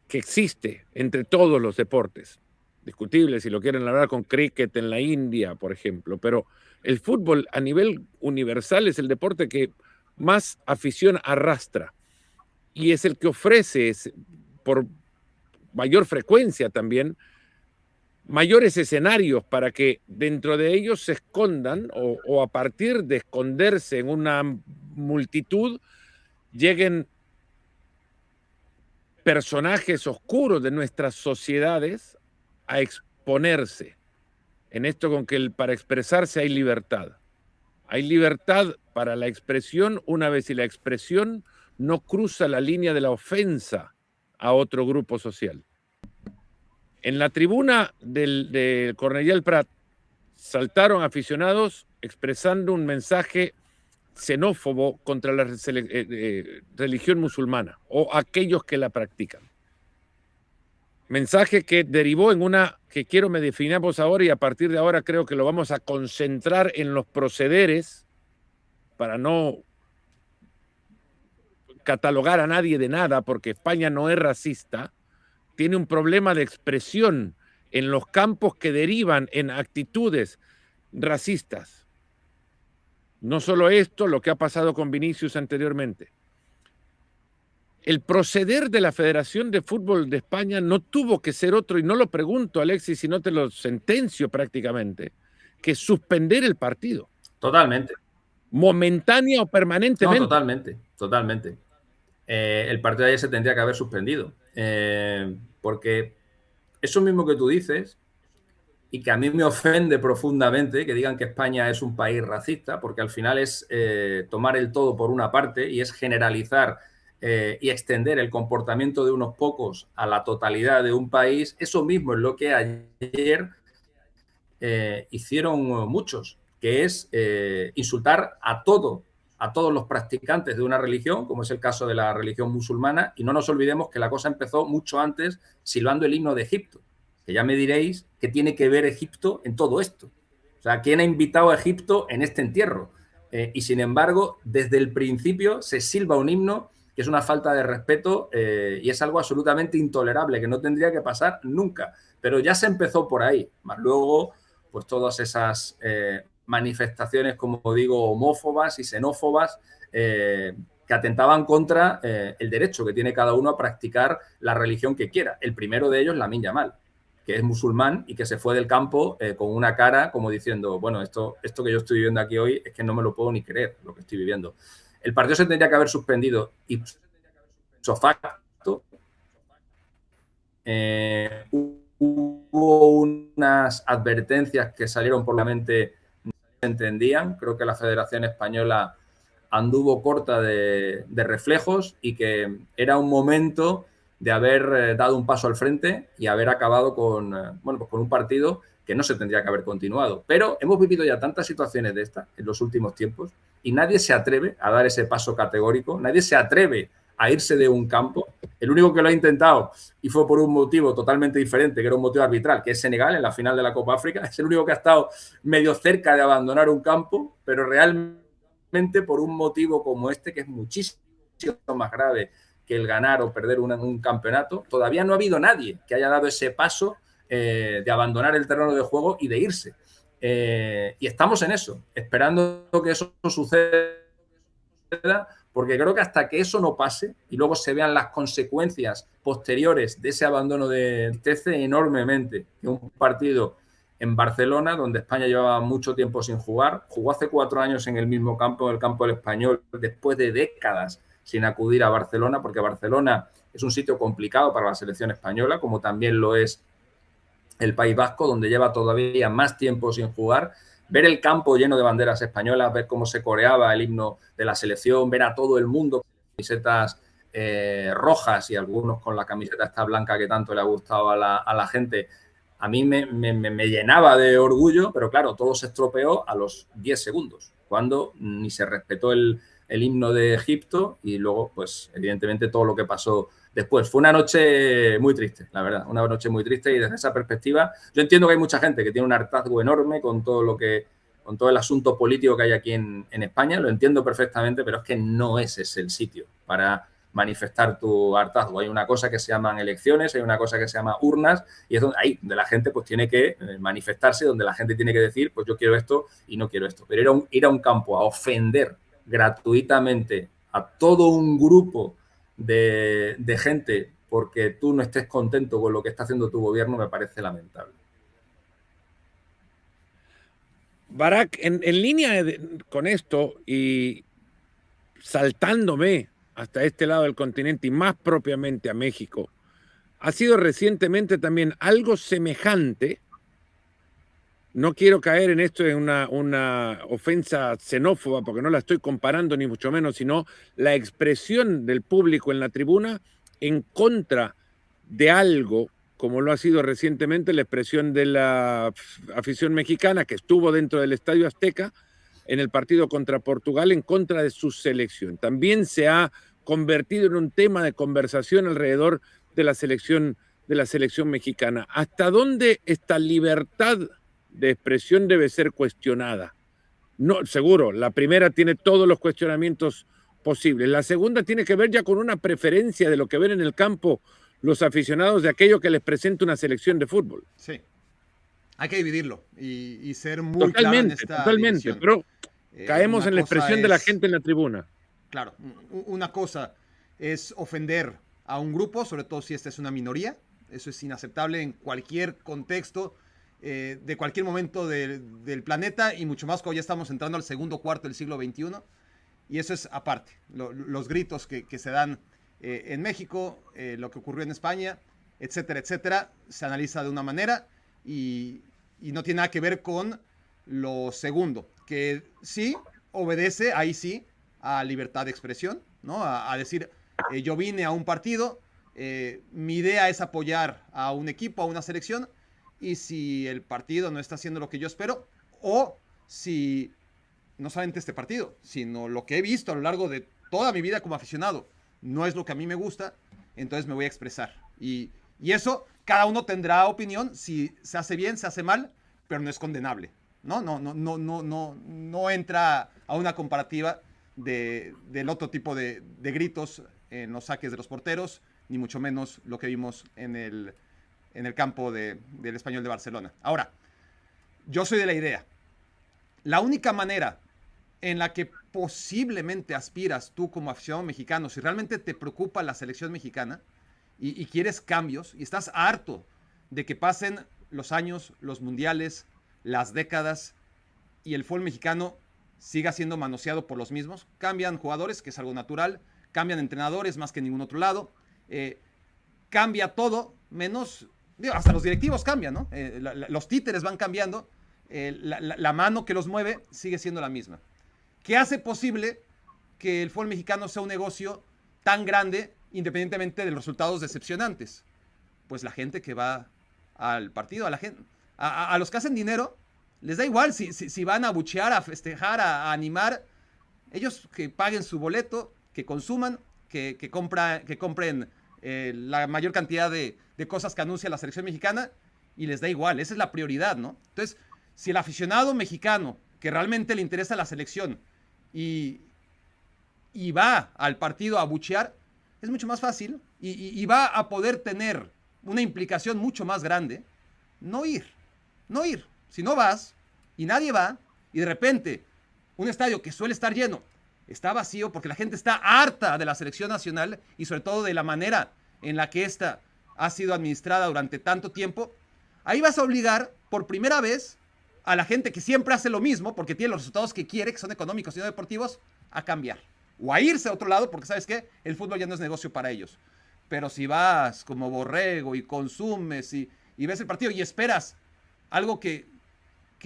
que existe entre todos los deportes. Discutible si lo quieren hablar con cricket en la India, por ejemplo. Pero el fútbol a nivel universal es el deporte que más afición arrastra. Y es el que ofrece, por mayor frecuencia también, mayores escenarios para que dentro de ellos se escondan o a partir de esconderse en una multitud lleguen personajes oscuros de nuestras sociedades a exponerse. En esto con que para expresarse hay libertad. Hay libertad para la expresión una vez si la expresión no cruza la línea de la ofensa a otro grupo social. En la tribuna del Cornellà del Prat saltaron aficionados expresando un mensaje xenófobo contra la religión musulmana o aquellos que la practican. Mensaje que derivó en una que quiero me definamos ahora y a partir de ahora creo que lo vamos a concentrar en los procederes para no catalogar a nadie de nada porque España no es racista, tiene un problema de expresión en los campos que derivan en actitudes racistas. No solo esto, lo que ha pasado con Vinicius anteriormente. El proceder de la Federación de Fútbol de España no tuvo que ser otro, y no lo pregunto, Alexis, sino te lo sentencio prácticamente, que suspender el partido. Totalmente. Momentánea o permanentemente. No, totalmente. El partido de ayer se tendría que haber suspendido. Porque eso mismo que tú dices, y que a mí me ofende profundamente que digan que España es un país racista, porque al final es tomar el todo por una parte y es generalizar y extender el comportamiento de unos pocos a la totalidad de un país. Eso mismo es lo que ayer hicieron muchos, que es insultar a todos los practicantes de una religión, como es el caso de la religión musulmana, y no nos olvidemos que la cosa empezó mucho antes silbando el himno de Egipto, que ya me diréis qué tiene que ver Egipto en todo esto. O sea, ¿quién ha invitado a Egipto en este entierro? Y sin embargo, desde el principio se silba un himno que es una falta de respeto y es algo absolutamente intolerable, que no tendría que pasar nunca. Pero ya se empezó por ahí, más luego, pues todas esas manifestaciones, como digo, homófobas y xenófobas que atentaban contra el derecho que tiene cada uno a practicar la religión que quiera. El primero de ellos, Lamine Yamal, que es musulmán y que se fue del campo con una cara como diciendo, bueno, esto que yo estoy viviendo aquí hoy es que no me lo puedo ni creer, lo que estoy viviendo. El partido se tendría que haber suspendido y ipso facto hubo unas advertencias que salieron por la mente, no se entendían. Creo que la Federación Española anduvo corta de reflejos y que era un momento de haber dado un paso al frente y haber acabado con un partido que no se tendría que haber continuado. Pero hemos vivido ya tantas situaciones de estas en los últimos tiempos y nadie se atreve a dar ese paso categórico, nadie se atreve a irse de un campo. El único que lo ha intentado y fue por un motivo totalmente diferente, que era un motivo arbitral, que es Senegal en la final de la Copa África, es el único que ha estado medio cerca de abandonar un campo, pero realmente por un motivo como este, que es muchísimo más grave que el ganar o perder un campeonato. Todavía no ha habido nadie que haya dado ese paso de abandonar el terreno de juego y de irse. Y estamos en eso, esperando que eso suceda, porque creo que hasta que eso no pase y luego se vean las consecuencias posteriores de ese abandono de tristece enormemente que un partido en Barcelona, donde España llevaba mucho tiempo sin jugar, jugó hace 4 años en el mismo campo, en el campo del Español, después de décadas sin acudir a Barcelona, porque Barcelona es un sitio complicado para la selección española, como también lo es el País Vasco, donde lleva todavía más tiempo sin jugar. Ver el campo lleno de banderas españolas, ver cómo se coreaba el himno de la selección, ver a todo el mundo con camisetas rojas y algunos con la camiseta esta blanca que tanto le ha gustado a la gente, a mí me llenaba de orgullo, pero claro, todo se estropeó a los 10 segundos, cuando ni se respetó el himno de Egipto y luego, pues, evidentemente todo lo que pasó después. Fue una noche muy triste, la verdad, una noche muy triste, y desde esa perspectiva yo entiendo que hay mucha gente que tiene un hartazgo enorme con todo el asunto político que hay aquí en España, lo entiendo perfectamente, pero es que no ese es el sitio para manifestar tu hartazgo. Hay una cosa que se llaman elecciones, hay una cosa que se llama urnas, y es donde la gente pues tiene que manifestarse, donde la gente tiene que decir, pues yo quiero esto y no quiero esto. Pero ir a un campo a ofender gratuitamente a todo un grupo de gente porque tú no estés contento con lo que está haciendo tu gobierno me parece lamentable. Barak, en línea con esto y saltándome hasta este lado del continente y más propiamente a México, ha sido recientemente también algo semejante. No quiero caer en esto en una ofensa xenófoba, porque no la estoy comparando ni mucho menos, sino la expresión del público en la tribuna en contra de algo, como lo ha sido recientemente la expresión de la afición mexicana que estuvo dentro del Estadio Azteca en el partido contra Portugal en contra de su selección. También se ha convertido en un tema de conversación alrededor de la selección mexicana. ¿Hasta dónde esta libertad de expresión debe ser cuestionada? No, seguro, la primera tiene todos los cuestionamientos posibles. La segunda tiene que ver ya con una preferencia de lo que ven en el campo los aficionados de aquello que les presenta una selección de fútbol. Sí. Hay que dividirlo y ser muy claro en esta totalmente, división. pero caemos en la expresión de la gente en la tribuna. Claro, una cosa es ofender a un grupo, sobre todo si esta es una minoría. Eso es inaceptable en cualquier contexto, de cualquier momento del planeta, y mucho más cuando ya estamos entrando al segundo cuarto del siglo XXI. Y eso es aparte. Los gritos que se dan en México, lo que ocurrió en España, etcétera, etcétera, se analiza de una manera y no tiene nada que ver con lo segundo, que sí obedece, ahí sí, a libertad de expresión, ¿no? A decir, yo vine a un partido, mi idea es apoyar a un equipo, a una selección, y si el partido no está haciendo lo que yo espero, o si no solamente este partido, sino lo que he visto a lo largo de toda mi vida como aficionado, no es lo que a mí me gusta, entonces me voy a expresar. Y eso, cada uno tendrá opinión, si se hace bien, se hace mal, pero no es condenable, ¿no? No entra a una comparativa del otro tipo de gritos en los saques de los porteros, ni mucho menos lo que vimos en el campo del Español de Barcelona. Ahora, yo soy de la idea, la única manera en la que posiblemente aspiras tú como aficionado mexicano, si realmente te preocupa la selección mexicana y quieres cambios y estás harto de que pasen los años, los mundiales, las décadas y el fútbol mexicano siga siendo manoseado por los mismos, cambian jugadores, que es algo natural, cambian entrenadores más que en ningún otro lado, cambia todo, menos, hasta los directivos cambian, ¿no? Los títeres van cambiando, la mano que los mueve sigue siendo la misma. ¿Qué hace posible que el fútbol mexicano sea un negocio tan grande independientemente de los resultados decepcionantes? Pues la gente que va al partido, a los que hacen dinero, les da igual si van a abuchear, a festejar, a animar. Ellos que paguen su boleto, que consuman, que compren la mayor cantidad de cosas que anuncia la selección mexicana, y les da igual. Esa es la prioridad, ¿no? Entonces, si el aficionado mexicano que realmente le interesa la selección y va al partido a abuchear, es mucho más fácil y va a poder tener una implicación mucho más grande no ir. No ir. Si no vas y nadie va y de repente un estadio que suele estar lleno está vacío porque la gente está harta de la selección nacional y sobre todo de la manera en la que esta ha sido administrada durante tanto tiempo, ahí vas a obligar por primera vez a la gente que siempre hace lo mismo porque tiene los resultados que quiere, que son económicos y no deportivos, a cambiar. O a irse a otro lado porque, ¿sabes qué? El fútbol ya no es negocio para ellos. Pero si vas como borrego y consumes y ves el partido y esperas algo que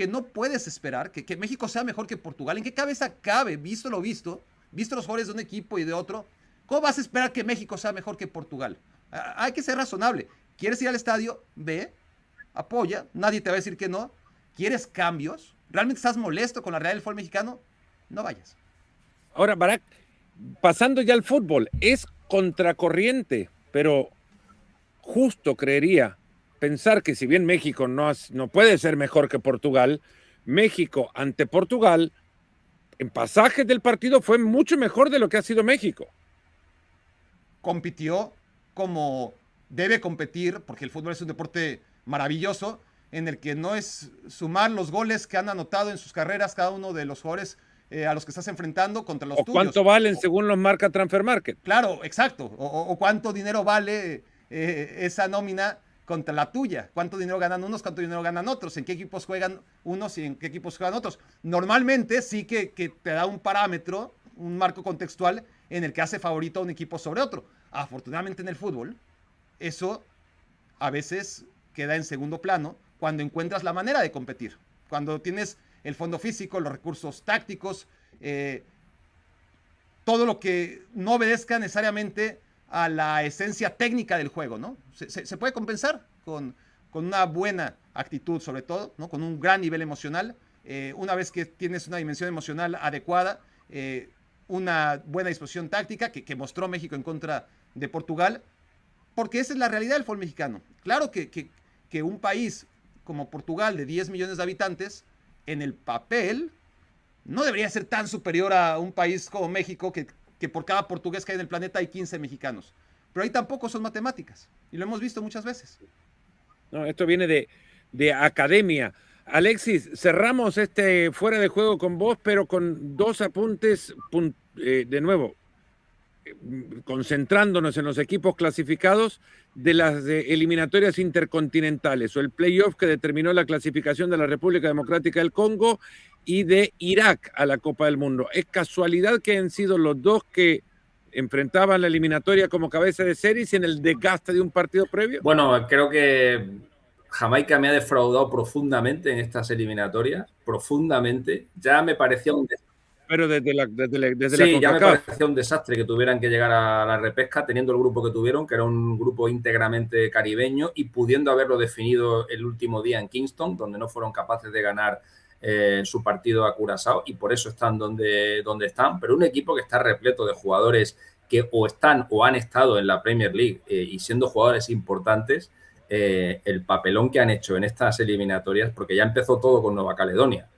no puedes esperar, que México sea mejor que Portugal, ¿en qué cabeza cabe, visto lo visto los jugadores de un equipo y de otro? ¿Cómo vas a esperar que México sea mejor que Portugal? Hay que ser razonable. ¿Quieres ir al estadio? Ve, apoya, nadie te va a decir que no. ¿Quieres cambios? ¿Realmente estás molesto con la realidad del fútbol mexicano? No vayas. Ahora, Barak, pasando ya al fútbol, es contracorriente, pero justo creería pensar que si bien México no puede ser mejor que Portugal, México ante Portugal, en pasajes del partido fue mucho mejor de lo que ha sido México. Compitió como debe competir, porque el fútbol es un deporte maravilloso, en el que no es sumar los goles que han anotado en sus carreras cada uno de los jugadores a los que estás enfrentando contra los tuyos. O cuánto valen según los marca Transfer Market. Claro, exacto. O cuánto dinero vale esa nómina contra la tuya. Cuánto dinero ganan unos, cuánto dinero ganan otros. En qué equipos juegan unos y en qué equipos juegan otros. Normalmente sí que te da un parámetro, un marco contextual en el que hace favorito a un equipo sobre otro. Afortunadamente en el fútbol, eso a veces queda en segundo plano cuando encuentras la manera de competir. Cuando tienes el fondo físico, los recursos tácticos, todo lo que no obedezca necesariamente a la esencia técnica del juego, ¿no? Se puede compensar con una buena actitud, sobre todo, ¿no? Con un gran nivel emocional. Una vez que tienes una dimensión emocional adecuada, una buena disposición táctica que mostró México en contra de Portugal, porque esa es la realidad del fútbol mexicano. Claro que un país como Portugal de 10 millones de habitantes, en el papel, no debería ser tan superior a un país como México, que por cada portugués que hay en el planeta hay 15 mexicanos. Pero ahí tampoco son matemáticas, y lo hemos visto muchas veces. No, esto viene de academia. Alexis, cerramos este fuera de juego con vos, pero con dos apuntes, de nuevo, concentrándonos en los equipos clasificados de las eliminatorias intercontinentales o el playoff que determinó la clasificación de la República Democrática del Congo y de Irak a la Copa del Mundo. ¿Es casualidad que han sido los dos que enfrentaban la eliminatoria como cabeza de series en el desgaste de un partido previo? Bueno, creo que Jamaica me ha defraudado profundamente en estas eliminatorias, profundamente. Ya me parecía un desastre. Pero desde la ya me parecía un desastre que tuvieran que llegar a la repesca teniendo el grupo que tuvieron, que era un grupo íntegramente caribeño, y pudiendo haberlo definido el último día en Kingston, donde no fueron capaces de ganar su partido a Curazao, y por eso están donde están. Pero un equipo que está repleto de jugadores que o están o han estado en la Premier League y siendo jugadores importantes, el papelón que han hecho en estas eliminatorias, porque ya empezó todo con Nueva Caledonia.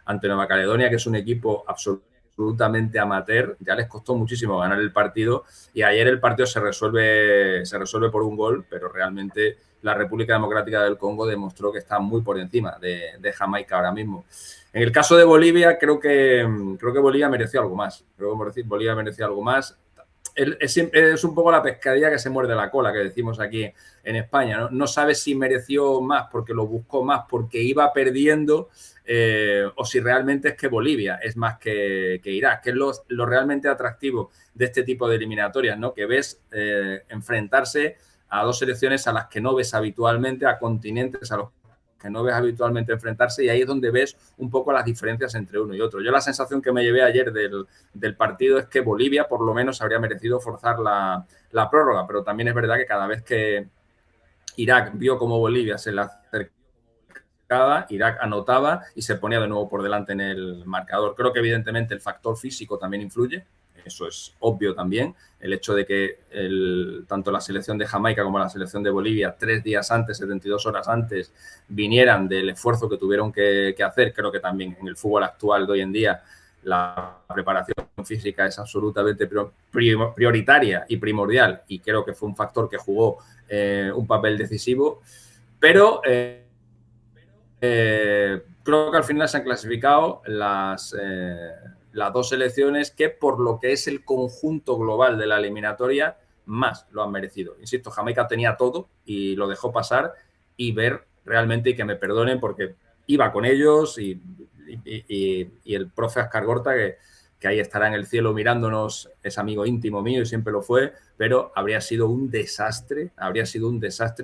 Ante Nueva Caledonia, que es un equipo absolutamente amateur, ya les costó muchísimo ganar el partido, y ayer el partido se resuelve por un gol, pero realmente la República Democrática del Congo demostró que está muy por encima de Jamaica ahora mismo. En el caso de Bolivia, creo que Bolivia mereció algo más. Bolivia mereció algo más. Es un poco la pescadilla que se muerde la cola, que decimos aquí en España, ¿no? No sabes si mereció más porque lo buscó más, porque iba perdiendo, o si realmente es que Bolivia es más que Irak, que es lo realmente atractivo de este tipo de eliminatorias, ¿no? Que ves enfrentarse a dos selecciones a las que no ves habitualmente, a continentes a los que no ves habitualmente enfrentarse, y ahí es donde ves un poco las diferencias entre uno y otro. Yo la sensación que me llevé ayer del partido es que Bolivia por lo menos habría merecido forzar la prórroga, pero también es verdad que cada vez que Irak vio como Bolivia se la acercaba, Irak anotaba y se ponía de nuevo por delante en el marcador. Creo que evidentemente el factor físico también influye. Eso es obvio también, el hecho de que tanto la selección de Jamaica como la selección de Bolivia 3 días antes, 72 horas antes, vinieran del esfuerzo que tuvieron que hacer. Creo que también en el fútbol actual de hoy en día la preparación física es absolutamente prioritaria y primordial, y creo que fue un factor que jugó un papel decisivo, pero creo que al final se han clasificado las dos selecciones que, por lo que es el conjunto global de la eliminatoria, más lo han merecido. Insisto, Jamaica tenía todo y lo dejó pasar, y ver realmente, y que me perdonen porque iba con ellos, y el profe Ascar Gorta, que ahí estará en el cielo mirándonos, es amigo íntimo mío y siempre lo fue, pero habría sido un desastre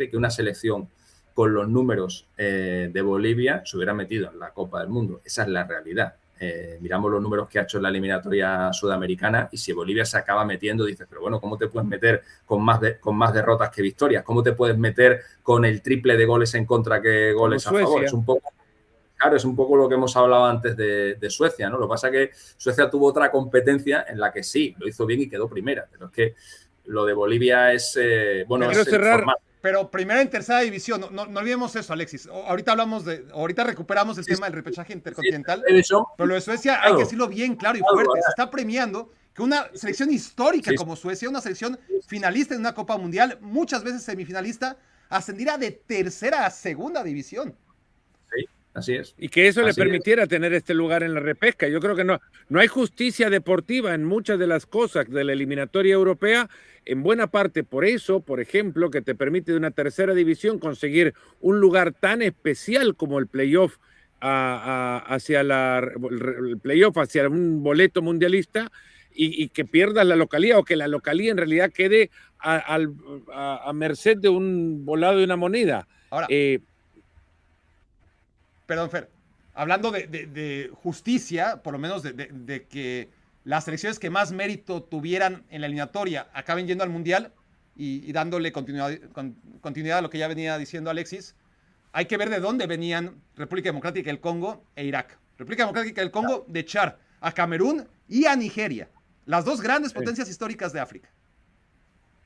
que una selección con los números de Bolivia se hubiera metido en la Copa del Mundo. Esa es la realidad. Miramos los números que ha hecho en la eliminatoria sudamericana, y si Bolivia se acaba metiendo, dices, pero bueno, ¿cómo te puedes meter con más derrotas que victorias? ¿Cómo te puedes meter con el triple de goles en contra que goles a favor? Es un poco... Claro, es un poco lo que hemos hablado antes de Suecia, ¿no? Lo que pasa es que Suecia tuvo otra competencia en la que sí, lo hizo bien y quedó primera, pero es que lo de Bolivia es... bueno, Quiero es cerrar... formato. Pero primera en tercera división, no olvidemos eso, Alexis. Ahorita recuperamos el tema del repechaje intercontinental, pero lo de Suecia hay que decirlo bien claro y fuerte. Se está premiando que una selección histórica como Suecia, una selección finalista en una Copa Mundial, muchas veces semifinalista, ascendiera de tercera a segunda división. Sí, así es. Y que eso le permitiera tener este lugar en la repesca. Yo creo que no hay justicia deportiva en muchas de las cosas de la eliminatoria europea, en buena parte por eso, por ejemplo, que te permite de una tercera división conseguir un lugar tan especial como el playoff hacia el playoff, hacia un boleto mundialista, y que pierdas la localía, o que la localía en realidad quede a merced de un volado de una moneda. Ahora, perdón, Fer, hablando de justicia, por lo menos de que las selecciones que más mérito tuvieran en la eliminatoria acaben yendo al Mundial y dándole continuidad a lo que ya venía diciendo Alexis, hay que ver de dónde venían República Democrática del Congo e Irak. República Democrática del Congo de echar a Camerún y a Nigeria, las dos grandes potencias históricas de África.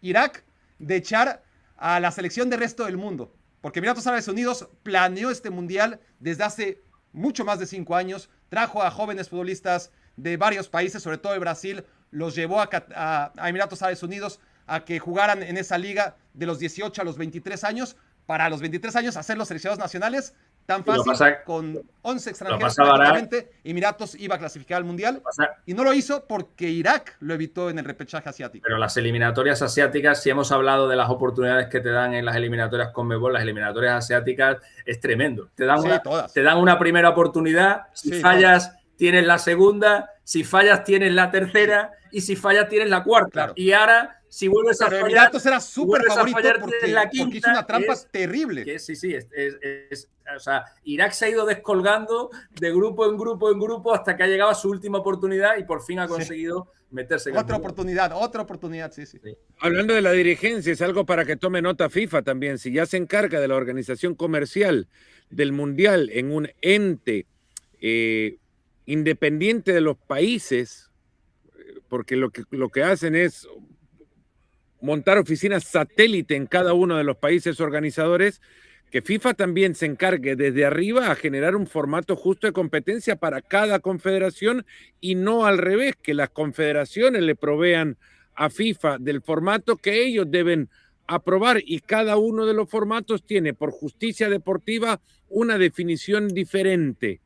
Irak de echar a la selección del resto del mundo, porque Emiratos Árabes Unidos planeó este Mundial desde hace mucho más de 5 años, trajo a jóvenes futbolistas de varios países, sobre todo de Brasil, los llevó a Emiratos Árabes Unidos a que jugaran en esa liga de los 18 a los 23 años, para a los 23 años hacer los seleccionados nacionales, tan fácil, con 11 extranjeros prácticamente, Emiratos iba a clasificar al Mundial, y no lo hizo porque Irak lo evitó en el repechaje asiático. Pero las eliminatorias asiáticas, si hemos hablado de las oportunidades que te dan en las eliminatorias CONMEBOL, las eliminatorias asiáticas es tremendo. Te dan una primera oportunidad, si fallas tienes la segunda, si fallas tienes la tercera, y si fallas tienes la cuarta. Claro. Y ahora, si vuelves a fallar... Emiratos era súper favorito porque hizo una trampa terrible. Sí. O sea, Irak se ha ido descolgando de grupo en grupo hasta que ha llegado a su última oportunidad y por fin ha conseguido meterse en otra oportunidad, sí. Hablando de la dirigencia, es algo para que tome nota FIFA también. Si ya se encarga de la organización comercial del Mundial en un ente independiente de los países, porque lo que hacen es montar oficinas satélite en cada uno de los países organizadores, que FIFA también se encargue desde arriba a generar un formato justo de competencia para cada confederación, y no al revés, que las confederaciones le provean a FIFA del formato que ellos deben aprobar, y cada uno de los formatos tiene, por justicia deportiva, una definición diferente.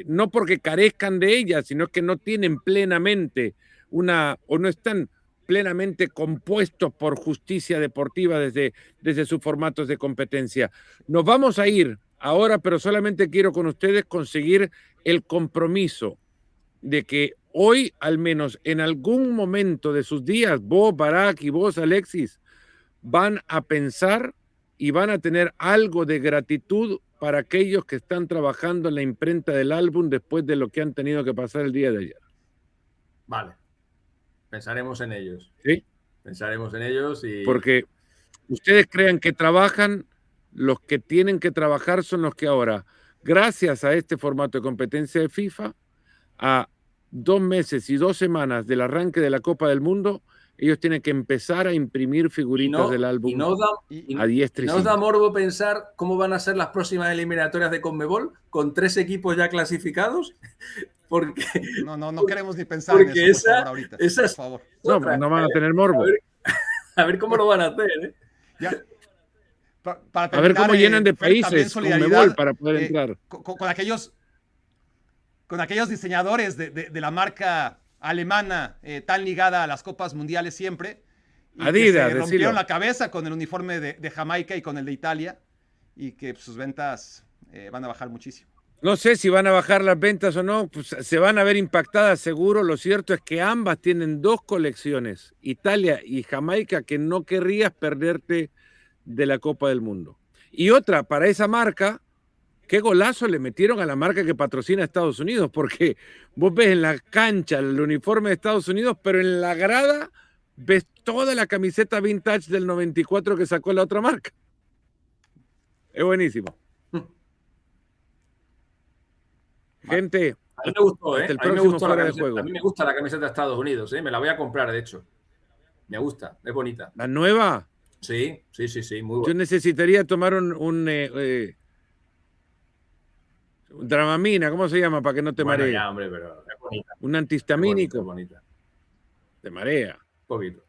No porque carezcan de ella, sino que no tienen plenamente o no están plenamente compuestos por justicia deportiva desde sus formatos de competencia. Nos vamos a ir ahora, pero solamente quiero con ustedes conseguir el compromiso de que hoy, al menos en algún momento de sus días, vos, Barak, y vos, Alexis, van a pensar y van a tener algo de gratitud para aquellos que están trabajando en la imprenta del álbum después de lo que han tenido que pasar el día de ayer. Vale. Pensaremos en ellos. ¿Sí? Pensaremos en ellos y... Porque ustedes crean que trabajan, los que tienen que trabajar son los que ahora, gracias a este formato de competencia de FIFA, a 2 meses y 2 semanas del arranque de la Copa del Mundo, ellos tienen que empezar a imprimir figuritas del álbum a diestra y ¿No os da morbo pensar cómo van a ser las próximas eliminatorias de CONMEBOL con 3 equipos ya clasificados? Porque, No queremos ni pensar en eso, por favor, ahorita. esa por es favor. No, otra. no van a tener morbo. A ver cómo lo van a hacer, ¿eh? Ya, para A ver terminar, cómo llenan de Fer, también países con solidaridad, Mebol para poder entrar. con aquellos diseñadores de la marca alemana tan ligada a las copas mundiales siempre, y Adidas, que se rompieron decilo. la cabeza con el uniforme de Jamaica y con el de Italia, y que sus ventas van a bajar muchísimo. No sé si van a bajar las ventas o no, pues se van a ver impactadas seguro. Lo cierto es que ambas tienen dos colecciones, Italia y Jamaica, que no querrías perderte de la Copa del Mundo. Y otra, para esa marca, qué golazo le metieron a la marca que patrocina a Estados Unidos, porque vos ves en la cancha el uniforme de Estados Unidos, pero en la grada ves toda la camiseta vintage del 94 que sacó la otra marca. Es buenísimo. Gente, A mí me gustó, ¿eh? hasta el A mí me próximo gustó la fuera de camiseta. juego. A mí me gusta la camiseta de Estados Unidos, ¿eh? Me la voy a comprar, de hecho. Me gusta, es bonita. ¿La nueva? Sí, muy Yo buena. necesitaría tomar un Dramamina, ¿cómo se llama? Para que no te Bueno, maree. ya, hombre, pero es bonita. Un antihistamínico. Es bonita. Te marea. Un poquito.